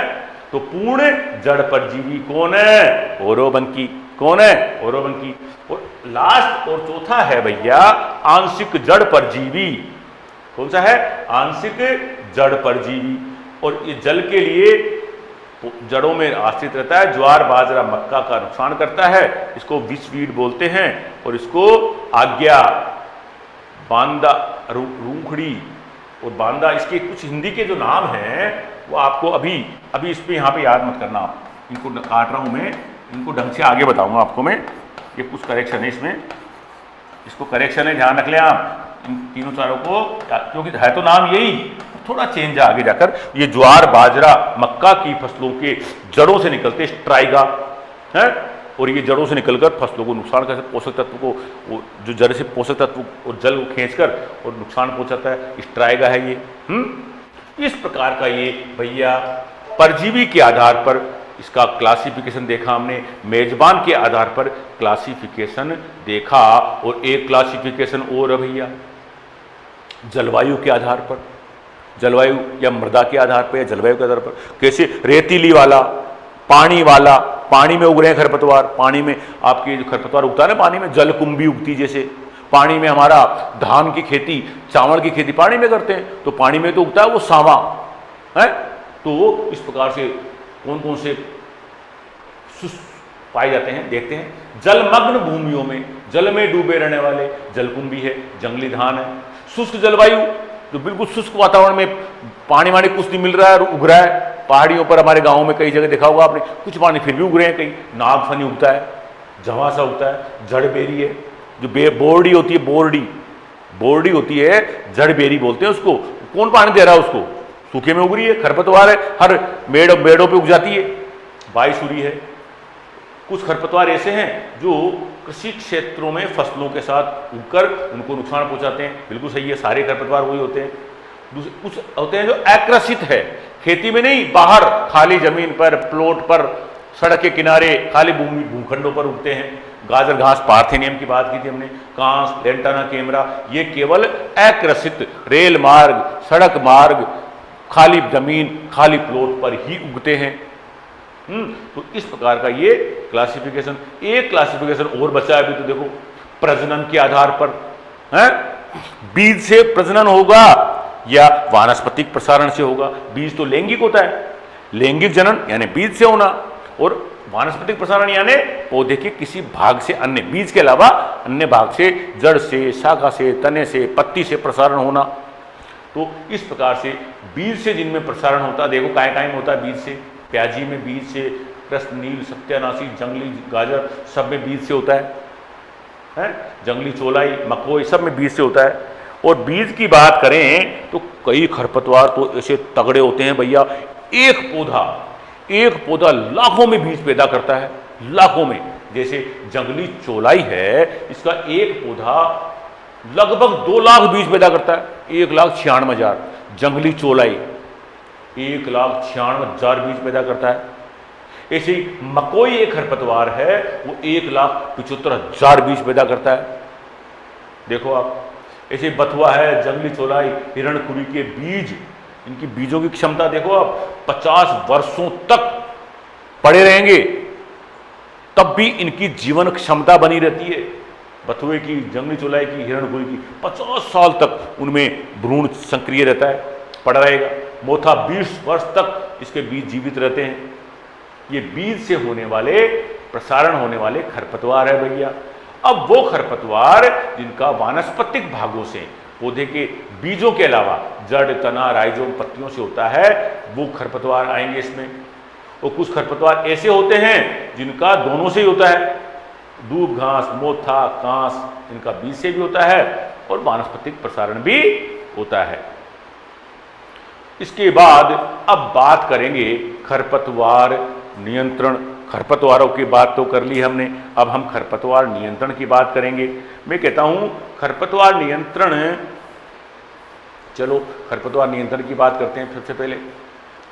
तो पूर्ण जड़ परजीवी कौन है? ओरोबंकी। कौन है? ओरोबंकी। और लास्ट और चौथा है भैया आंशिक जड़ परजीवी। कौन सा है? आंशिक जड़ परजीवी। और ये जल के लिए जड़ों में आश्रित रहता है। ज्वार, बाजरा, मक्का का नुकसान करता है, इसको विषवीड बोलते हैं। और इसको आज्ञा, बांदा, रूखड़ी और बांदा, इसके कुछ हिंदी के जो नाम हैं वो आपको अभी इस पे यहाँ पे याद मत करना। आप इनको काट रहा हूँ मैं, इनको ढंग से आगे बताऊंगा आपको मैं। ये कुछ करेक्शन है इसमें, इसको करेक्शन है, ध्यान रख लें आप इन तीनों चारों को, क्योंकि है तो नाम यही, थोड़ा चेंज है आगे जाकर। ये ज्वार, बाजरा, मक्का की फसलों के जड़ों से निकलते स्ट्राइगा है, और ये जड़ों से निकलकर फसलों को नुकसान कर, पोषक तत्व को, वो जो जड़ से पोषक तत्व और जल को खींचकर और नुकसान पहुंचाता है, स्ट्राइगा है ये। इस प्रकार का ये भैया परजीवी के आधार पर इसका क्लासिफिकेशन देखा हमने, मेजबान के आधार पर क्लासिफिकेशन देखा। और एक क्लासिफिकेशन और है भैया जलवायु के आधार पर, जलवायु या मृदा के आधार पर या जलवायु के आधार पर। कैसे? रेतीली वाला, पानी वाला, पानी में उग रहे हैं खरपतवार, पानी में आपके जो खरपतवार उगता है ना पानी में, जलकुंभी उगती, जैसे पानी में हमारा धान की खेती, चावल की खेती पानी में करते हैं, तो पानी में तो उगता है वो सावा है। तो इस प्रकार से कौन कौन से पाए जाते हैं देखते हैं। जलमग्न भूमियों में, जल में डूबे रहने वाले, जलकुंभी है, जंगली धान है। शुष्क जलवायु, जो बिल्कुल शुष्क वातावरण में पानी वानी कुछ नहीं मिल रहा है और उग रहा है, पहाड़ियों पर हमारे गांव में कई जगह देखा होगा आपने, कुछ पानी फिर भी उग रहे हैं, कहीं नागफनी उगता है, जवासा उगता है, जड़बेरी है, जो बोरडी होती है, बोरडी होती है, जड़बेरी बोलते हैं उसको। कौन पानी दे रहा है उसको? सूखे में उग रही है, खरपतवार है, हर मेड़ों पे उग जाती है। बाईसुरी है। कुछ खरपतवार ऐसे हैं जो कृषि क्षेत्रों में फसलों के साथ उगकर उनको नुकसान पहुंचाते हैं, बिल्कुल सही है, सारे खरपतवार वही होते हैं। कुछ होते हैं जो अकृषित है, खेती में नहीं, बाहर खाली जमीन पर, प्लॉट पर, सड़क के किनारे, खाली भूखंडों पर उगते हैं। गाजर घास, पार्थेनियम की बात की थी हमने, कांस, लेंटाना, केमरा, ये केवल अकृषित रेल मार्ग, सड़क मार्ग, खाली जमीन, खाली प्लॉट पर ही उगते हैं। तो इस प्रकार का ये क्लासिफिकेशन। एक क्लासिफिकेशन और बचा है अभी, तो देखो प्रजनन के आधार पर है, बीज से प्रजनन होगा या वानस्पतिक प्रसारण से होगा। बीज तो लैंगिक होता है, लैंगिक जनन यानी बीज से होना, और वानस्पतिक प्रसारण यानी पौधे के किसी भाग से अन्य, बीज के अलावा अन्य भाग से, जड़ से, शाखा से, तने से, पत्ती से प्रसारण होना। तो इस प्रकार से बीज से जिनमें प्रसारण होता है, देखो काय में होता है बीज से, प्याजी में बीज से, कृष्णनील, सत्यानाशी, जंगली गाजर सब में बीज से होता है, जंगली चौलाई, मकोई सब में बीज से होता है। और बीज की बात करें तो कई खरपतवार तो ऐसे तगड़े होते हैं भैया, एक पौधा लाखों में बीज पैदा करता है, लाखों में। जैसे जंगली चौलाई है, इसका एक पौधा लगभग 2 लाख बीज पैदा करता है, 1,96,000। जंगली चौलाई 1,96,000 बीज पैदा करता है। ऐसे ही मकोई एक खरपतवार है, वो 1,75,000 बीज पैदा करता है, देखो आप। ऐसे बथुआ है, जंगली चौलाई, हिरणखुरी के बीज, इनकी बीजों की क्षमता देखो आप, 50 वर्षों तक पड़े रहेंगे, तब भी इनकी जीवन क्षमता बनी रहती है। बथुए की, जंगली चौलाई की, हिरणखुरी की 50 साल तक उनमें भ्रूण सक्रिय रहता है, पड़ा रहेगा। मोथा 20 वर्ष तक इसके बीज जीवित रहते हैं। ये बीज से होने वाले, प्रसारण होने वाले खरपतवार है भैया। अब वो खरपतवार जिनका वानस्पतिक भागों से, पौधे के बीजों के अलावा जड़, तना, राइजोम, पत्तियों से होता है, वो खरपतवार आएंगे इसमें। और कुछ खरपतवार ऐसे होते हैं जिनका दोनों से ही होता है, दूब घास, मोथा, कांस, इनका बीज से भी होता है और वानस्पतिक प्रसारण भी होता है। इसके बाद अब बात करेंगे खरपतवार नियंत्रण। खरपतवारों की बात तो कर ली हमने, अब हम खरपतवार नियंत्रण की बात करेंगे। मैं कहता हूं खरपतवार नियंत्रण, चलो खरपतवार नियंत्रण की बात करते हैं। सबसे पहले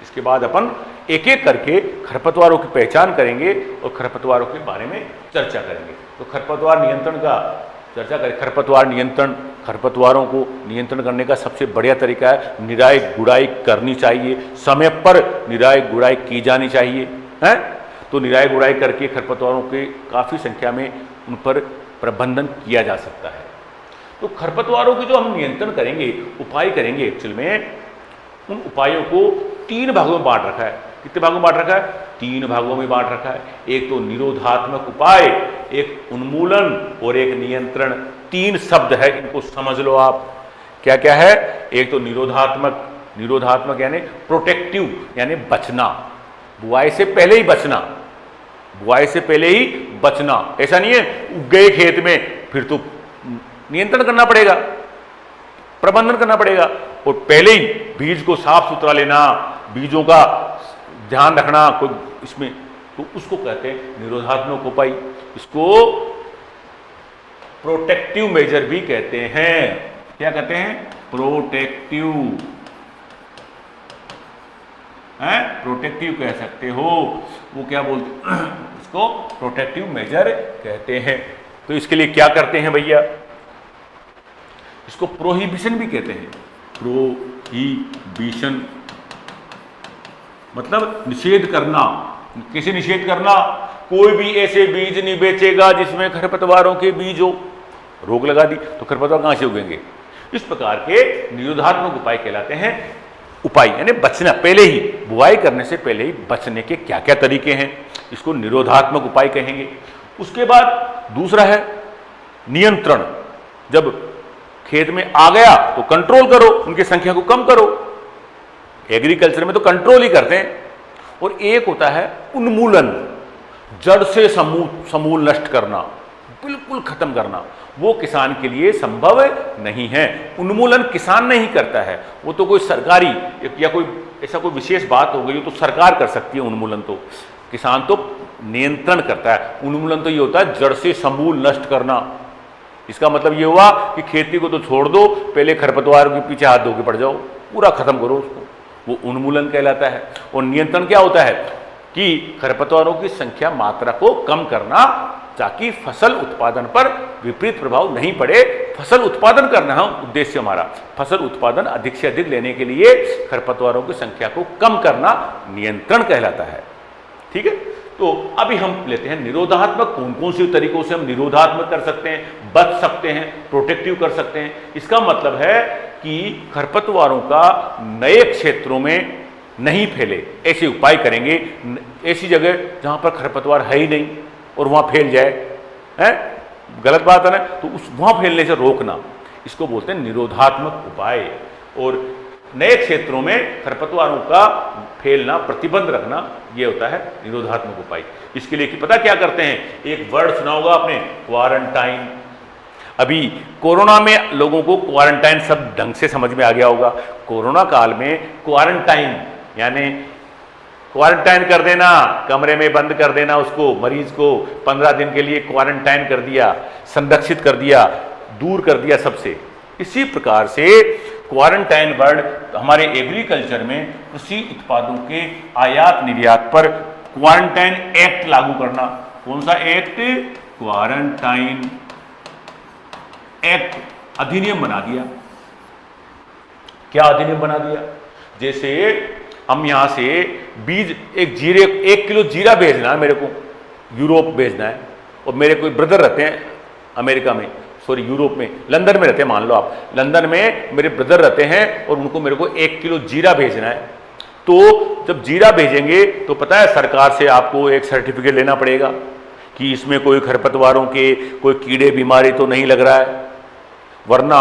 इसके बाद अपन एक एक करके खरपतवारों की पहचान करेंगे और खरपतवारों के बारे में चर्चा करेंगे। तो खरपतवार नियंत्रण का चर्चा करें। खरपतवार नियंत्रण, खरपतवारों को नियंत्रण करने का सबसे बढ़िया तरीका है निराई गुड़ाई करनी चाहिए, समय पर निराई गुड़ाई की जानी चाहिए, है। तो निराई गुड़ाई करके खरपतवारों के काफ़ी संख्या में उन पर प्रबंधन किया जा सकता है। तो खरपतवारों की जो हम नियंत्रण करेंगे, उपाय करेंगे, एक्चुअल में उन उपायों को 3 भागों में बांट रखा है। कितने भागों में बांट रखा है? 3 भागों में बांट रखा है। एक तो निरोधात्मक उपाय, एक उन्मूलन और एक नियंत्रण। 3 शब्द है, इनको समझ लो आप। क्या क्या है? एक तो निरोधात्मक, निरोधात्मक यानी प्रोटेक्टिव, यानी बचना, बुआई से पहले ही बचना, बुआई से पहले ही बचना। ऐसा नहीं है उग गए खेत में फिर तो नियंत्रण करना पड़ेगा, प्रबंधन करना पड़ेगा, और पहले ही बीज को साफ सुथरा लेना, बीजों का ध्यान रखना कोई इसमें, तो उसको कहते हैं निरोधात्मक उपाय। इसको प्रोटेक्टिव मेजर भी कहते हैं। क्या कहते हैं? प्रोटेक्टिव, है, प्रोटेक्टिव कह सकते हो। वो क्या बोलते इसको प्रोटेक्टिव मेजर कहते हैं। तो इसके लिए क्या करते हैं भैया? इसको प्रोहिबिशन भी कहते हैं। प्रोहिबिशन मतलब निषेध करना। कैसे निषेध करना? कोई भी ऐसे बीज नहीं बेचेगा जिसमें खरपतवारों के बीज हो। रोक लगा दी तो खरपतवार कहां से उगेंगे? इस प्रकार के निरोधात्मक उपाय कहलाते हैं। उपाय यानी बचना, पहले ही बुआई करने से पहले ही बचने के क्या क्या तरीके हैं, इसको निरोधात्मक उपाय कहेंगे। उसके बाद दूसरा है नियंत्रण। जब खेत में आ गया तो कंट्रोल करो, उनकी संख्या को कम करो। एग्रीकल्चर में तो कंट्रोल ही करते हैं। और एक होता है उन्मूलन, जड़ से समूल नष्ट करना, बिल्कुल खत्म करना। वो किसान के लिए संभव नहीं है। उन्मूलन किसान नहीं करता है, वो तो कोई सरकारी या कोई ऐसा कोई विशेष बात हो गई तो सरकार कर सकती है उन्मूलन, तो किसान तो नियंत्रण करता है। उन्मूलन तो ये होता है जड़ से समूल नष्ट करना। इसका मतलब ये हुआ कि खेती को तो छोड़ दो, पहले खरपतवार के पीछे हाथ धो के पड़ जाओ, पूरा खत्म करो उसको, वो उन्मूलन कहलाता है। और नियंत्रण क्या होता है कि खरपतवारों की संख्या, मात्रा को कम करना ताकि फसल उत्पादन पर विपरीत प्रभाव नहीं पड़े। फसल उत्पादन करना है उद्देश्य हमारा, फसल उत्पादन अधिक से अधिक लेने के लिए खरपतवारों की संख्या को कम करना नियंत्रण कहलाता है। ठीक है, तो अभी हम लेते हैं निरोधात्मक। कौन कौन से तरीकों से हम निरोधात्मक कर सकते हैं, बच सकते हैं, प्रोटेक्टिव कर सकते हैं। इसका मतलब है कि खरपतवारों का नए क्षेत्रों में नहीं फैले, ऐसे उपाय करेंगे। ऐसी जगह जहां पर खरपतवार है ही नहीं और वहां फैल जाए, है गलत बात है ना, तो उस वहां फैलने से रोकना, इसको बोलते हैं निरोधात्मक उपाय। और नए क्षेत्रों में खरपतवारों का फैलना, प्रतिबंध रखना, यह होता है निरोधात्मक उपाय। इसके लिए कि पता क्या करते हैं, एक वर्ड सुना होगा आपने, क्वारंटाइन। अभी कोरोना में लोगों को क्वारंटाइन सब ढंग से समझ में आ गया होगा। कोरोना काल में क्वारंटाइन यानी क्वारंटाइन कर देना, कमरे में बंद कर देना उसको, मरीज को 15 दिन के लिए क्वारंटाइन कर दिया, संरक्षित कर दिया, दूर कर दिया सबसे। इसी प्रकार से क्वारंटाइन वर्ड हमारे एग्रीकल्चर में कृषि उत्पादों के आयात निर्यात पर क्वारंटाइन एक्ट लागू करना। कौन सा एक्ट? क्वारंटाइन एक्ट, अधिनियम बना दिया। क्या अधिनियम बना दिया? जैसे हम यहां से बीज, 1 किलो जीरा भेजना है मेरे को, यूरोप भेजना है, और मेरे कोई ब्रदर रहते हैं अमेरिका में, सॉरी यूरोप में, लंदन में रहते हैं, मान लो आप लंदन में मेरे ब्रदर रहते हैं और उनको मेरे को 1 किलो जीरा भेजना है। तो जब जीरा भेजेंगे तो पता है सरकार से आपको एक सर्टिफिकेट लेना पड़ेगा कि इसमें कोई खरपतवारों के कोई कीड़े बीमारी तो नहीं लग रहा है, वरना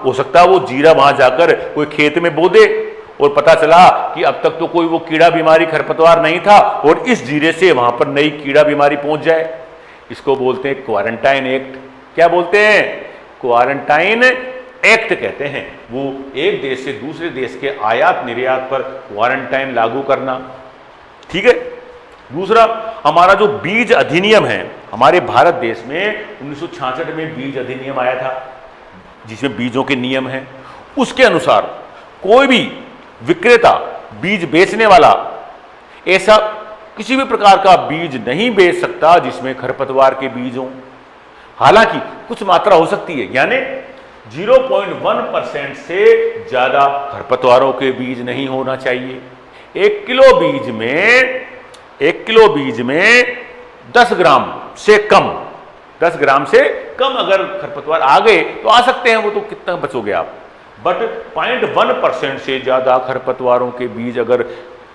हो सकता है वो जीरा वहां जाकर कोई खेत में बो दे और पता चला कि अब तक तो कोई वो कीड़ा बीमारी खरपतवार नहीं था और इस जीरे से वहां पर नई कीड़ा बीमारी पहुंच जाए। इसको बोलते हैं क्वारंटाइन एक्ट। क्या बोलते हैं? क्वारंटाइन एक्ट कहते हैं। वो एक देश से दूसरे देश के आयात निर्यात पर क्वारंटाइन लागू करना। ठीक है। दूसरा, हमारा जो बीज अधिनियम है, हमारे भारत देश में 1966 में बीज अधिनियम आया था जिसमें बीजों के नियम हैं। उसके अनुसार कोई भी विक्रेता बीज बेचने वाला ऐसा किसी भी प्रकार का बीज नहीं बेच सकता जिसमें खरपतवार के बीज हों। हालांकि कुछ मात्रा हो सकती है, यानी 0.1% से ज्यादा खरपतवारों के बीज नहीं होना चाहिए। 1 किलो बीज में 10 ग्राम से कम, 10 ग्राम से कम अगर खरपतवार आ गए तो आ सकते हैं, वो तो कितना बचोगे आप। बट 0.1% से ज्यादा खरपतवारों के बीज अगर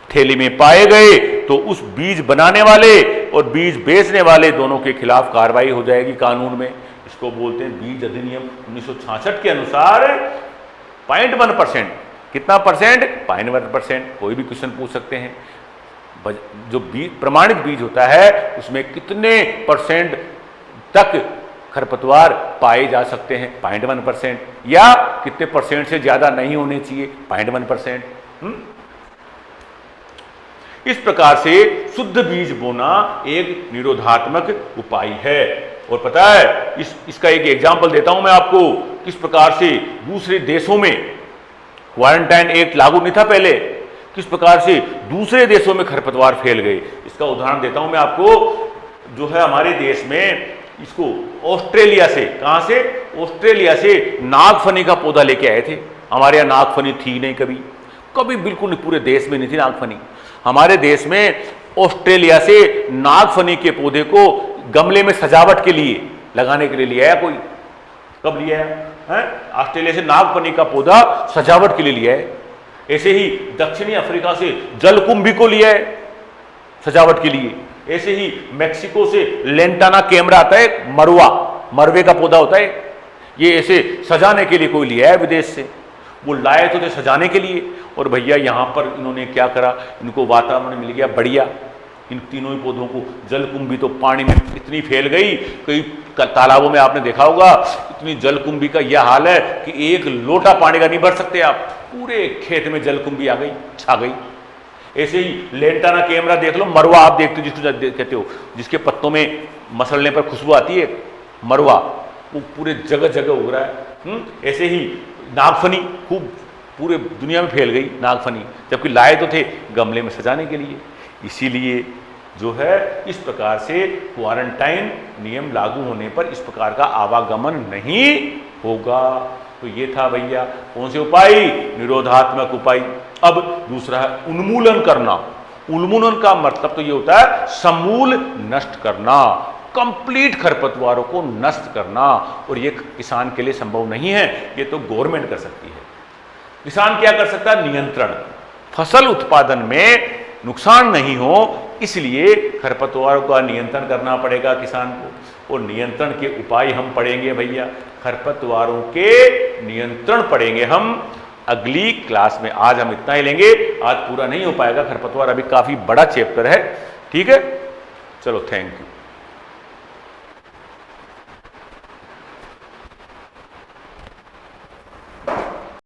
थैली में पाए गए तो उस बीज बनाने वाले और बीज बेचने वाले दोनों के खिलाफ कार्रवाई हो जाएगी कानून में। इसको बोलते हैं बीज अधिनियम 1966 के अनुसार 0.1%। कितना परसेंट? 0.1%। कोई भी क्वेश्चन पूछ सकते हैं, जो बीज प्रमाणित बीज होता है उसमें कितने परसेंट तक खरपतवार पाए जा सकते हैं? 0.1%। या कितने परसेंट से ज्यादा नहीं होने चाहिए? 0.1%। इस प्रकार से शुद्ध बीज बोना एक निरोधात्मक उपाय है। और पता है इसका एक एग्जाम्पल देता हूं मैं आपको, किस प्रकार से दूसरे देशों में क्वारंटाइन एक्ट लागू नहीं था पहले, किस प्रकार से दूसरे देशों में खरपतवार फैल गए। इसका उदाहरण देता हूं मैं आपको। जो है हमारे देश में इसको ऑस्ट्रेलिया से, कहां से? ऑस्ट्रेलिया से नागफनी का पौधा लेके आए थे। हमारे यहाँ नागफनी थी नहीं, कभी बिल्कुल नहीं, पूरे देश में नहीं थी नागफनी। हमारे देश में ऑस्ट्रेलिया से नागफनी के पौधे को गमले में सजावट के लिए लगाने के लिए लिया है कोई। कब लिया है? ऑस्ट्रेलिया से नागफनी का पौधा सजावट के लिए लिया है। ऐसे ही दक्षिणी अफ्रीका से जलकुंभी को लिया है सजावट के लिए। ऐसे ही मेक्सिको से लेंटाना कैमरा आता है, मरवे का पौधा होता है, ये ऐसे सजाने के लिए कोई लिया है विदेश से। वो लाए तो थे सजाने के लिए, और भैया यहाँ पर इन्होंने क्या करा, इनको वातावरण मिल गया बढ़िया। इन तीनों ही पौधों को, जलकुंभी तो पानी में इतनी फैल गई, कई तालाबों में आपने देखा होगा, इतनी जलकुंभी का यह हाल है कि एक लोटा पानी का नहीं भर सकते आप, पूरे खेत में जलकुंभी आ गई, छा गई। ऐसे ही लेंटाना कैमरा देख लो, मरवा आप देखते हो, जिसको कहते हो, जिसके पत्तों में मसलने पर खुशबू आती है, मरवा, वो पूरे जगह जगह उग रहा है। ऐसे ही नागफनी खूब पूरे दुनिया में फैल गई नागफनी, जबकि लाए तो थे गमले में सजाने के लिए। इसीलिए जो है इस प्रकार से क्वारंटाइन नियम लागू होने पर इस प्रकार का आवागमन नहीं होगा। तो ये था भैया कौन से उपाय? निरोधात्मक उपाय। अब दूसरा है उन्मूलन करना। उन्मूलन का मतलब तो ये होता है समूल नष्ट करना, कंप्लीट खरपतवारों को नष्ट करना। और ये किसान के लिए संभव नहीं है, ये तो गवर्नमेंट कर सकती है। किसान क्या कर सकता है? नियंत्रण। फसल उत्पादन में नुकसान नहीं हो इसलिए खरपतवारों का नियंत्रण करना पड़ेगा किसान को। और नियंत्रण के उपाय हम पढ़ेंगे भैया, खरपतवारों के नियंत्रण पढ़ेंगे हम अगली क्लास में। आज हम इतना ही लेंगे, आज पूरा नहीं हो पाएगा, खरपतवार अभी काफी बड़ा चैप्टर है। ठीक है, चलो थैंक यू।